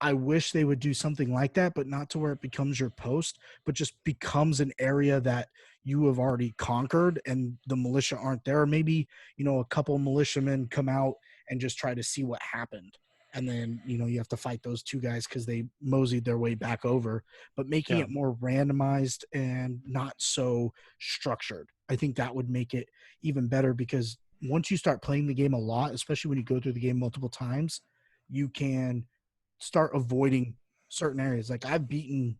I wish they would do something like that, but not to where it becomes your post, but just becomes an area that you have already conquered and the militia aren't there. Or maybe, a couple militiamen come out and just try to see what happened. And then, you have to fight those two guys because they moseyed their way back over. But making it more randomized and not so structured, I think that would make it even better, because once you start playing the game a lot, especially when you go through the game multiple times, you can start avoiding certain areas. Like I've beaten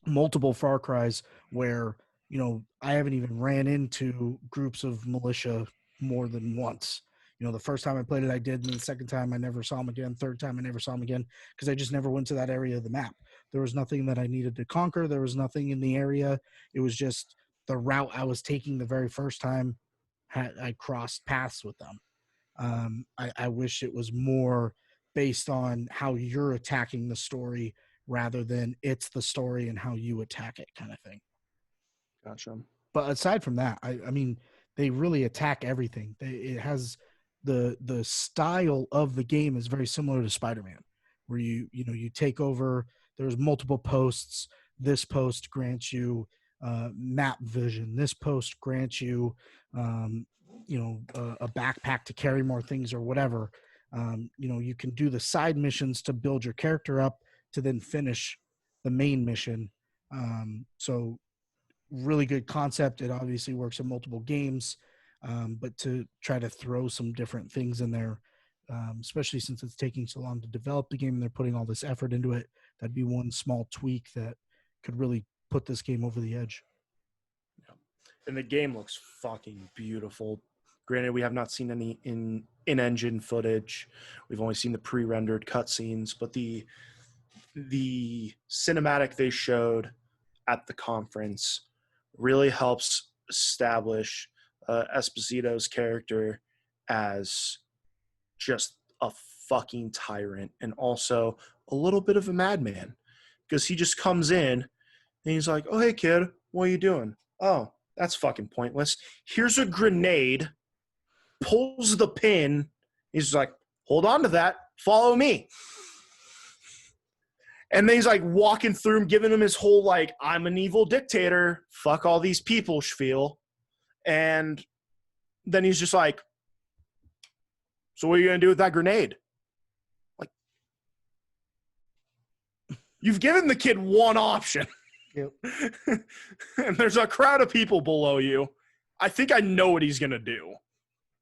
multiple Far Cries where, I haven't even ran into groups of militia more than once. The first time I played it, I did. And the second time I never saw them again. Third time I never saw them again because I just never went to that area of the map. There was nothing that I needed to conquer. There was nothing in the area. It was just the route I was taking the very first time I crossed paths with them. I wish it was more based on how you're attacking the story rather than it's the story and how you attack it kind of thing. Gotcha. But aside from that, I mean, they really attack everything. It has the style of the game is very similar to Spider-Man, where you take over. There's multiple posts. This post grants you map vision. This post grants you a backpack to carry more things or whatever. You can do the side missions to build your character up to then finish the main mission. So really good concept. It obviously works in multiple games, but to try to throw some different things in there, especially since it's taking so long to develop the game and they're putting all this effort into it, that'd be one small tweak that could really put this game over the edge. Yeah. And the game looks fucking beautiful. Granted, we have not seen any in-engine footage. We've only seen the pre-rendered cutscenes, but the cinematic they showed at the conference really helps establish Esposito's character as just a fucking tyrant and also a little bit of a madman, because he just comes in and he's like, "Oh, hey, kid, what are you doing? Oh, that's fucking pointless. Here's a grenade," pulls the pin. He's like, "Hold on to that. Follow me." And then he's like walking through him, giving him his whole like, "I'm an evil dictator. Fuck all these people" spiel. And then he's just like, "So what are you going to do with that grenade?" Like, you've given the kid one option. Yep. And there's a crowd of people below you. I think I know what he's going to do.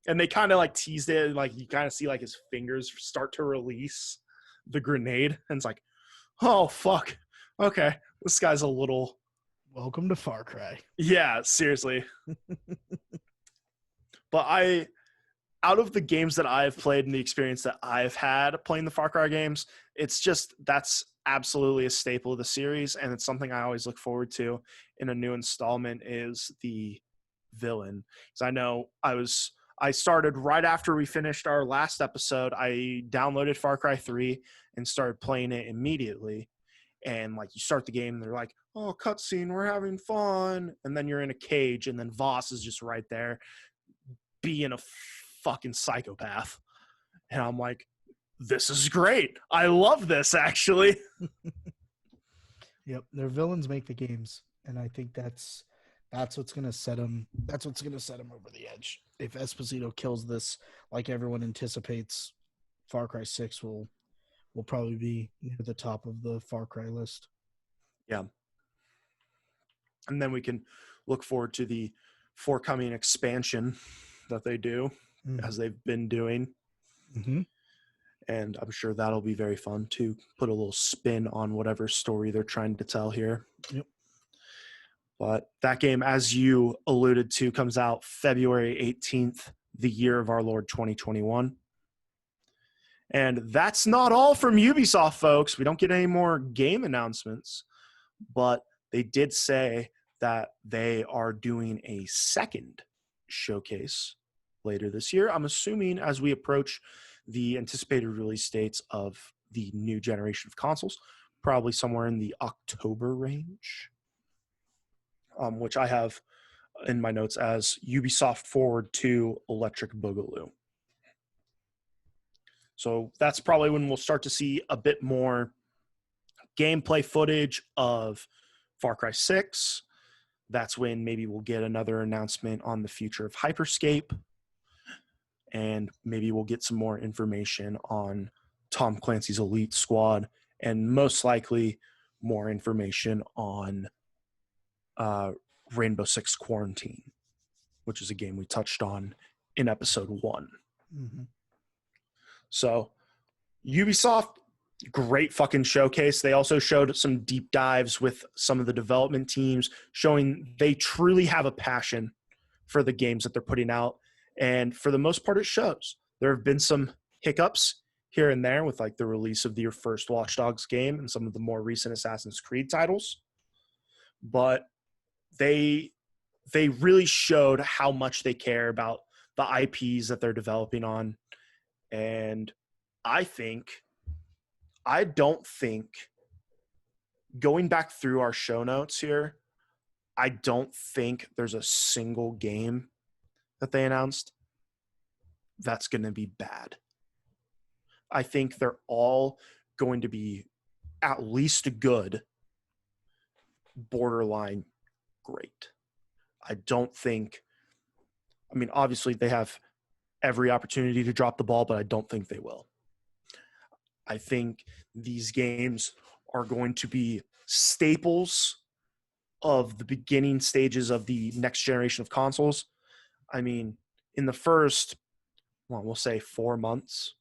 And they kind of like teased it. Like you kind of see like his fingers start to release the grenade. And it's like, oh, fuck. Okay. This guy's a little... Welcome to Far Cry. Yeah, seriously. But out of the games that I've played and the experience that I've had playing the Far Cry games, it's just, that's absolutely a staple of the series. And it's something I always look forward to in a new installment is the villain. Because I know I started right after we finished our last episode. I downloaded Far Cry 3 and started playing it immediately. And like you start the game and they're like, "Oh, cutscene, we're having fun." And then you're in a cage and then Voss is just right there being a fucking psychopath. And I'm like, this is great. I love this, actually. Yep, their villains make the games, and I think that's what's gonna set them. That's what's gonna set them over the edge. If Esposito kills this, like everyone anticipates, Far Cry 6 will probably be near the top of the Far Cry list. Yeah. And then we can look forward to the forthcoming expansion that they do, as they've been doing. Mm-hmm. And I'm sure that'll be very fun to put a little spin on whatever story they're trying to tell here. Yep. But that game, as you alluded to, comes out February 18th, the year of our Lord 2021. And that's not all from Ubisoft, folks. We don't get any more game announcements, but they did say that they are doing a second showcase later this year. I'm assuming as we approach the anticipated release dates of the new generation of consoles, probably somewhere in the October range, which I have in my notes as Ubisoft Forward 2 Electric Boogaloo. So that's probably when we'll start to see a bit more gameplay footage of Far Cry 6. That's when maybe we'll get another announcement on the future of Hyperscape. And maybe we'll get some more information on Tom Clancy's Elite Squad, and most likely more information on Rainbow Six Quarantine, which is a game we touched on in episode 1. Mm-hmm. So Ubisoft, great fucking showcase. They also showed some deep dives with some of the development teams, showing they truly have a passion for the games that they're putting out. And for the most part, it shows. There have been some hiccups here and there with like the release of your first Watch Dogs game and some of the more recent Assassin's Creed titles. But they really showed how much they care about the IPs that they're developing on. And I don't think, going back through our show notes here, I don't think there's a single game that they announced that's going to be bad. I think they're all going to be at least good, borderline great. I don't think, I mean, obviously they have every opportunity to drop the ball, but I don't think they will. I think these games are going to be staples of the beginning stages of the next generation of consoles. I mean, in the first, well, we'll say 4 months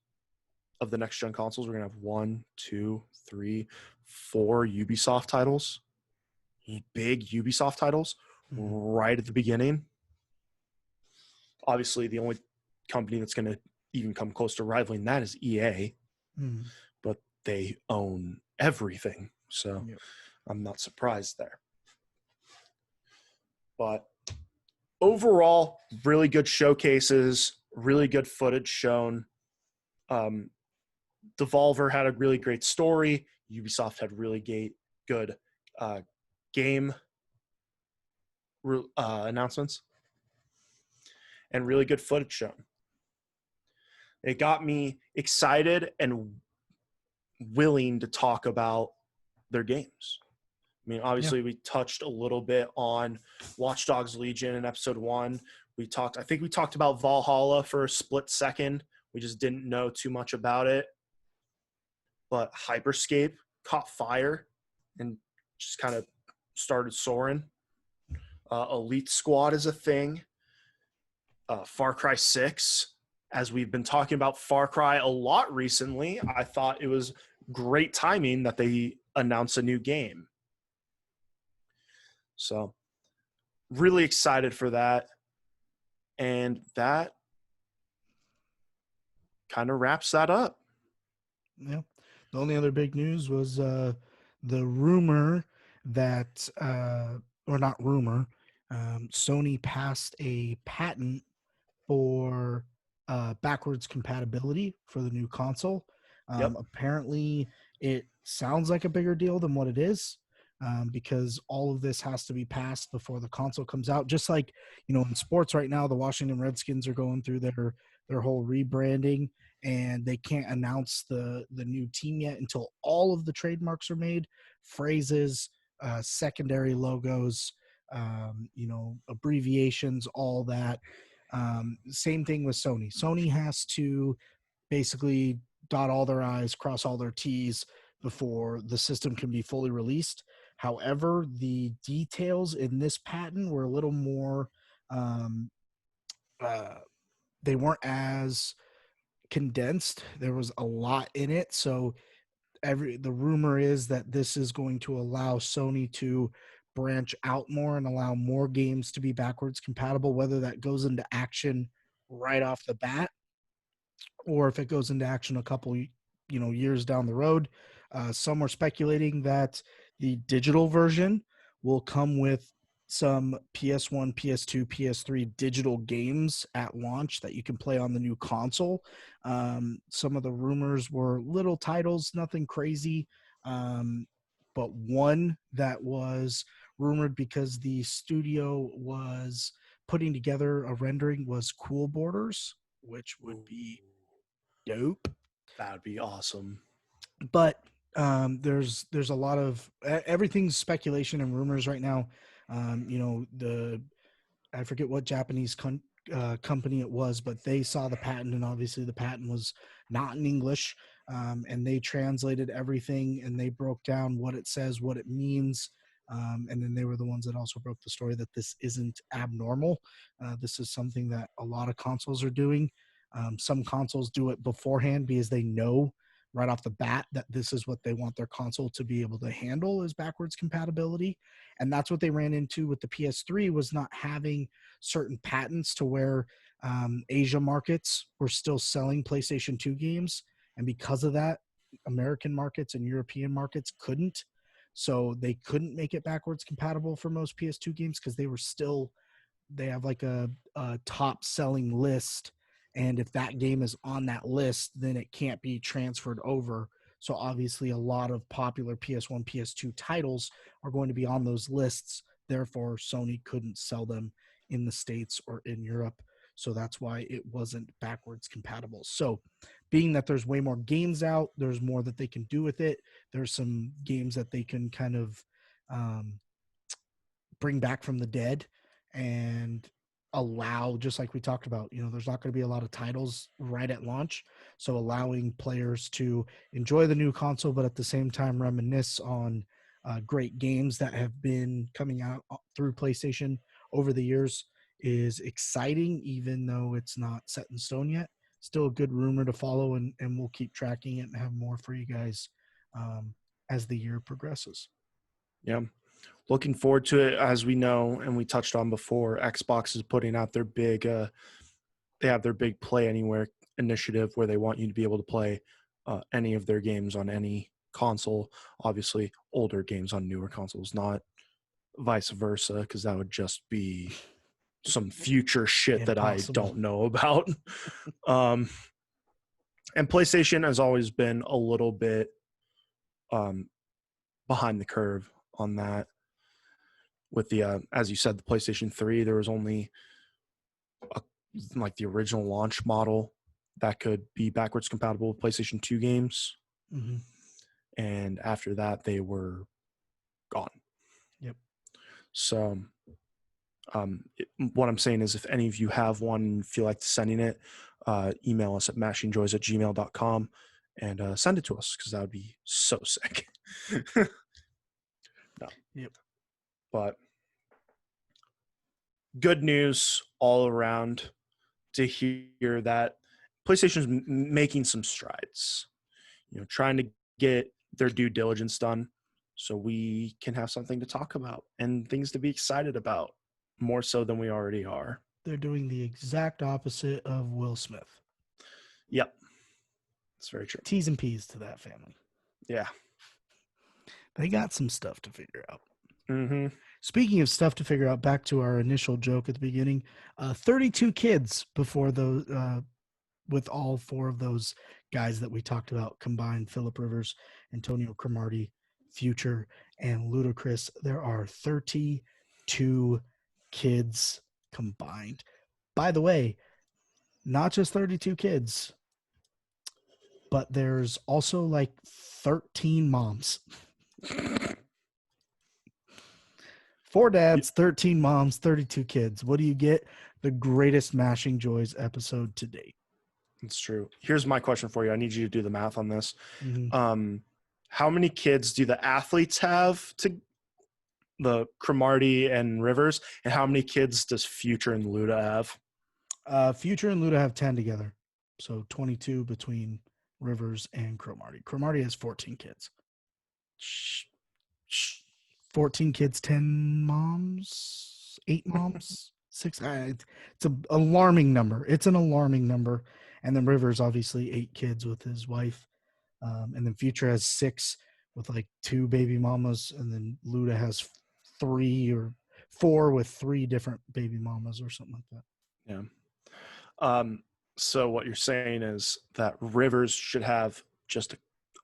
of the next gen consoles, we're going to have 1, 2, 3, 4 Ubisoft titles, big Ubisoft titles, right at the beginning. Obviously, the only company that's going to even come close to rivaling that is EA, but they own everything. So I'm not surprised there. But overall, really good showcases, really good footage shown. Devolver had a really great story. Ubisoft had really good game announcements and really good footage shown. It got me excited and willing to talk about their games. I mean, obviously, we touched a little bit on Watch Dogs Legion in episode 1. I think we talked about Valhalla for a split second. We just didn't know too much about it. But Hyperscape caught fire and just kind of started soaring. Elite Squad is a thing. Far Cry 6, as we've been talking about Far Cry a lot recently, I thought it was great timing that they announced a new game. So really excited for that. And that kind of wraps that up. Yeah. The only other big news was the rumor that, or not rumor, Sony passed a patent for backwards compatibility for the new console. Apparently, it sounds like a bigger deal than what it is, because all of this has to be passed before the console comes out. Just like, in sports right now, the Washington Redskins are going through their whole rebranding, and they can't announce the new team yet until all of the trademarks are made, phrases, secondary logos, abbreviations, all that. Same thing with Sony. Sony has to basically dot all their I's, cross all their T's before the system can be fully released. However, the details in this patent were a little more, they weren't as condensed. There was a lot in it. So the rumor is that this is going to allow Sony to branch out more and allow more games to be backwards compatible, whether that goes into action right off the bat or if it goes into action a couple years down the road. Some are speculating that the digital version will come with some PS1, PS2, PS3 digital games at launch that you can play on the new console. Some of the rumors were little titles, nothing crazy, but one that was rumored because the studio was putting together a rendering was Cool Borders, which would be dope. That would be awesome. But there's a lot of everything's speculation and rumors right now. I forget what Japanese company it was, but they saw the patent, and obviously the patent was not in English, and they translated everything and they broke down what it says, what it means. And then they were the ones that also broke the story that this isn't abnormal. This is something that a lot of consoles are doing. Some consoles do it beforehand because they know right off the bat that this is what they want their console to be able to handle is backwards compatibility. And that's what they ran into with the PS3 was not having certain patents to where Asia markets were still selling PlayStation 2 games. And because of that, American markets and European markets couldn't. So they couldn't make it backwards compatible for most PS2 games because they have like a top selling list, and if that game is on that list then it can't be transferred over. So obviously a lot of popular PS1, PS2 titles are going to be on those lists, therefore Sony couldn't sell them in the States or in Europe. So that's why it wasn't backwards compatible. So being that there's way more games out, there's more that they can do with it. There's some games that they can kind of bring back from the dead and allow, just like we talked about, there's not going to be a lot of titles right at launch. So allowing players to enjoy the new console, but at the same time reminisce on great games that have been coming out through PlayStation over the years is exciting, even though it's not set in stone yet. Still a good rumor to follow, and we'll keep tracking it and have more for you guys as the year progresses. Yeah. Looking forward to it. As we know, and we touched on before, Xbox is putting out their big, they have their big Play Anywhere initiative where they want you to be able to play any of their games on any console. Obviously, older games on newer consoles, not vice versa, because that would just be some future shit that I don't know about. And PlayStation has always been a little bit behind the curve on that. With the, as you said, the PlayStation 3, there was only like the original launch model that could be backwards compatible with PlayStation 2 games. Mm-hmm. And after that, they were gone. Yep. So what I'm saying is if any of you have one and feel like sending it, email us at mashingjoys@gmail.com and send it to us, because that would be so sick. No. Yep. But good news all around to hear that PlayStation's making some strides, trying to get their due diligence done so we can have something to talk about and things to be excited about more so than we already are. They're doing the exact opposite of Will Smith. Yep. That's very true. T's and P's to that family. Yeah. They got some stuff to figure out. Mm-hmm. Speaking of stuff to figure out, back to our initial joke at the beginning, 32 kids before those, with all four of those guys that we talked about combined, Phillip Rivers, Antonio Cromartie, Future, and Ludacris. There are 32 kids combined. By the way, not just 32 kids, but there's also like 13 moms. 4 dads, 13 moms, 32 kids. What do you get? The greatest Mashing Joys episode to date. It's true. Here's my question for you. I need you to do the math on this. Mm-hmm. How many kids do the athletes have, to the Cromartie and Rivers, and how many kids does Future and Luda have? Future and Luda have 10 together. So 22 between Rivers and Cromartie. Cromartie has 14 kids. 14 kids, 10 moms, 8 moms, 6. It's an alarming number. It's an alarming number. And then Rivers, obviously, 8 kids with his wife. And then Future has 6 with like 2 baby mamas. And then Luda has 3 or 4 with 3 different baby mamas or something like that. Yeah. So what you're saying is that Rivers should have just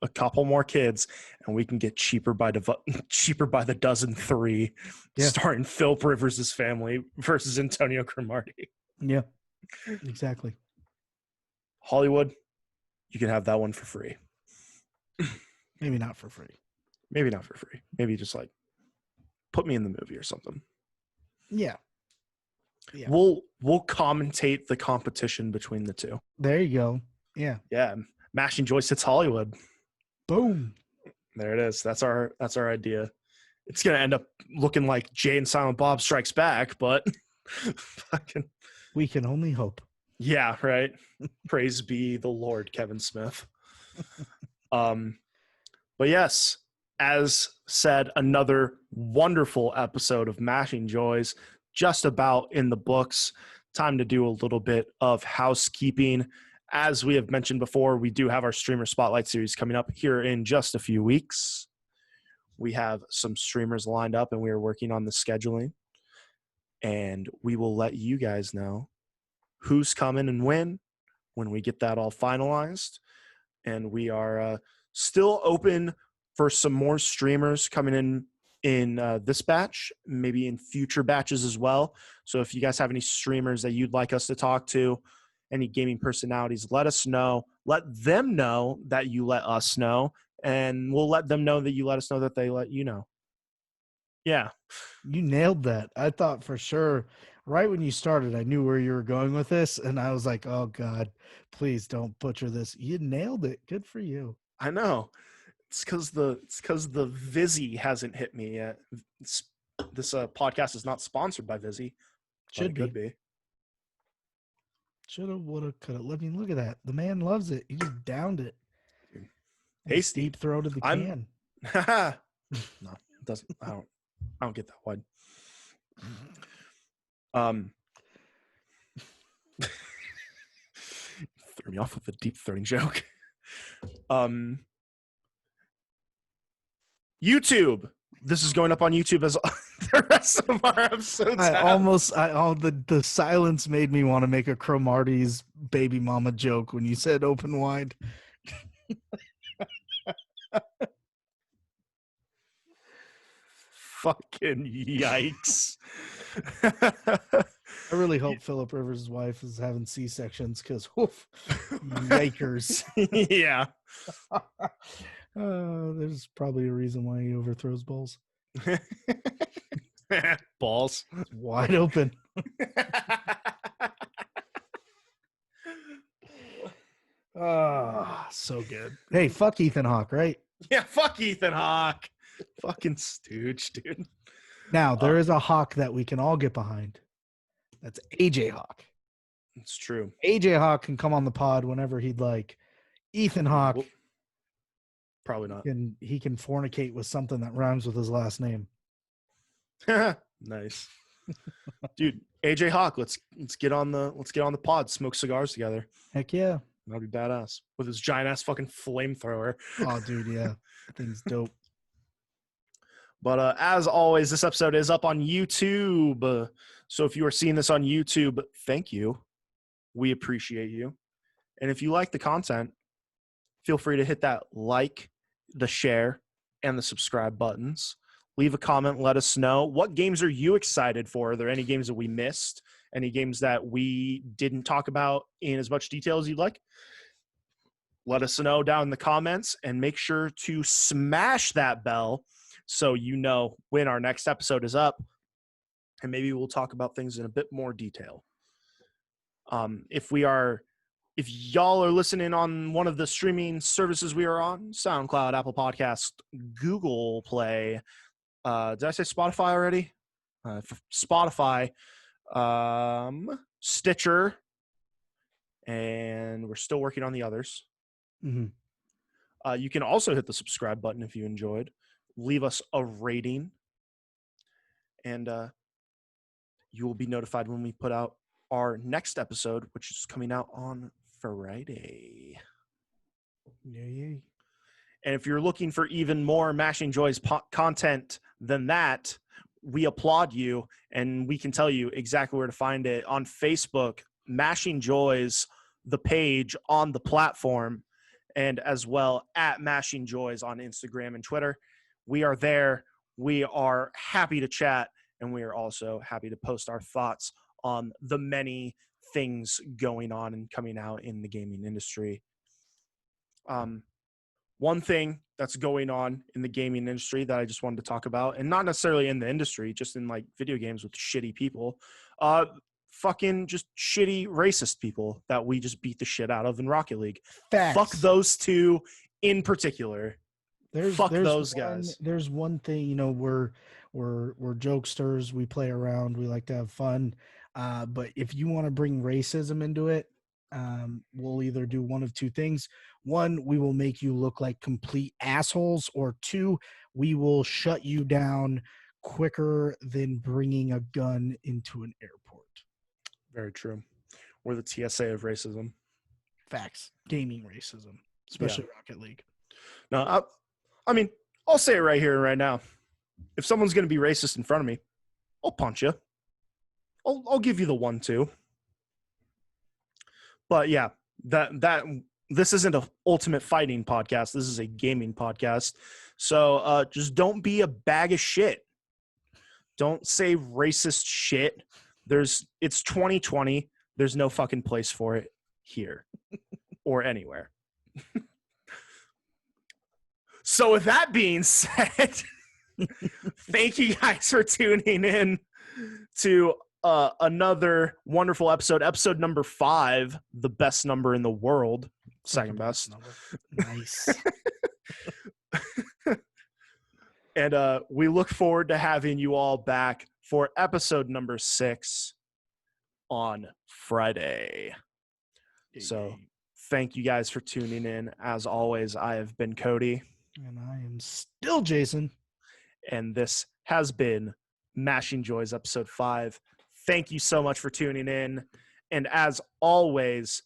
a couple more kids, and we can get cheaper by the dozen 3, starring Philip Rivers' family versus Antonio Cromartie. Yeah, exactly. Hollywood, you can have that one for free. Maybe not for free. Maybe not for free. Maybe just like put me in the movie or something. Yeah. We'll commentate the competition between the two. There you go. Yeah. Yeah. Mashing Joys hits Hollywood. Boom. There it is. That's our idea. It's gonna end up looking like Jay and Silent Bob Strikes Back, but we can only hope. Yeah, right. Praise be the Lord, Kevin Smith. But yes, as said, another wonderful episode of Mashing Joys, just about in the books. Time to do a little bit of housekeeping. As we have mentioned before, we do have our Streamer Spotlight series coming up here in just a few weeks. We have some streamers lined up, and we are working on the scheduling. And we will let you guys know who's coming and when we get that all finalized. And we are still open for some more streamers coming in this batch, maybe in future batches as well. So if you guys have any streamers that you'd like us to talk to, any gaming personalities, let us know. Let them know that you let us know, and we'll let them know that you let us know that they let you know. Yeah. You nailed that. I thought for sure, right when you started, I knew where you were going with this, and I was like, oh, God, please don't butcher this. You nailed it. Good for you. I know. It's because the Vizzy hasn't hit me yet. This podcast is not sponsored by Vizzy. Could be. Shoulda, woulda, coulda. I mean, look at that. The man loves it. He just downed it. Tasty. Deep throated the can. No, it doesn't. I don't get that wide. Threw me off with a deep throating joke. YouTube. This is going up on YouTube as the rest of our episodes. The silence made me want to make a Cromartie's baby mama joke when you said open wide. Fucking yikes. I really hope Philip Rivers' wife is having C-sections because yikers. Yeah. There's probably a reason why he overthrows balls. Balls. It's wide open. So good. Hey, fuck Ethan Hawke, right? Yeah, fuck Ethan Hawke. Fucking stooge, dude. Now, there is a Hawk that we can all get behind. That's AJ Hawke. It's true. AJ Hawke can come on the pod whenever he'd like. Ethan Hawke. Probably not. He can fornicate with something that rhymes with his last name. Nice. Dude, AJ Hawke, let's get on the pod, smoke cigars together. Heck yeah. That'd be badass. With his giant ass fucking flamethrower. Oh, dude, yeah. That thing's dope. But as always, this episode is up on YouTube. So if you are seeing this on YouTube, thank you. We appreciate you. And if you like the content, feel free to hit that like, the share, and the subscribe buttons. Leave a comment. Let us know. What games are you excited for? Are there any games that we missed? Any games that we didn't talk about in as much detail as you'd like? Let us know down in the comments, and make sure to smash that bell so you know when our next episode is up, and maybe we'll talk about things in a bit more detail. If y'all are listening on one of the streaming services we are on, SoundCloud, Apple Podcast, Google Play, did I say Spotify already? Spotify, Stitcher, and we're still working on the others. Mm-hmm. You can also hit the subscribe button if you enjoyed. Leave us a rating, and you will be notified when we put out our next episode, which is coming out on Friday. Yay. And if you're looking for even more Mashing Joys content than that, we applaud you, and we can tell you exactly where to find it. On Facebook, Mashing Joys, the page on the platform, and as well at Mashing Joys on Instagram and Twitter. We are there. We are happy to chat, and we are also happy to post our thoughts on the many things going on and coming out in the gaming industry. One thing that's going on in the gaming industry that I just wanted to talk about, and not necessarily in the industry, just in like video games with shitty people, fucking just shitty racist people that we just beat the shit out of in Rocket League. Facts. Fuck those two in particular. Fuck those guys. There's one thing, you know, we're jokesters, we play around, we like to have fun. But if you want to bring racism into it, we'll either do one of two things. One, we will make you look like complete assholes, or two, we will shut you down quicker than bringing a gun into an airport. Very true. We're the TSA of racism. Facts. Gaming racism, especially Rocket League. No, I mean, I'll say it right here and right now. If someone's going to be racist in front of me, I'll punch you. I'll give you the 1-2. But yeah, that this isn't an ultimate fighting podcast. This is a gaming podcast. So just don't be a bag of shit. Don't say racist shit. It's 2020. There's no fucking place for it here or anywhere. So with that being said, thank you guys for tuning in to another wonderful episode number 5, the best number in the world, second best. Nice. And we look forward to having you all back for episode number 6 on Friday. So thank you guys for tuning in. As always, I have been Cody. And I am still Jason. And this has been Mashing Joys episode 5. Thank you so much for tuning in. And as always,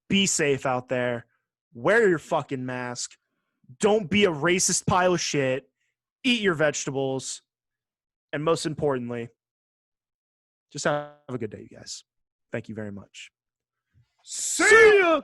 be safe out there. Wear your fucking mask. Don't be a racist pile of shit. Eat your vegetables. And most importantly, just have a good day, you guys. Thank you very much. See ya!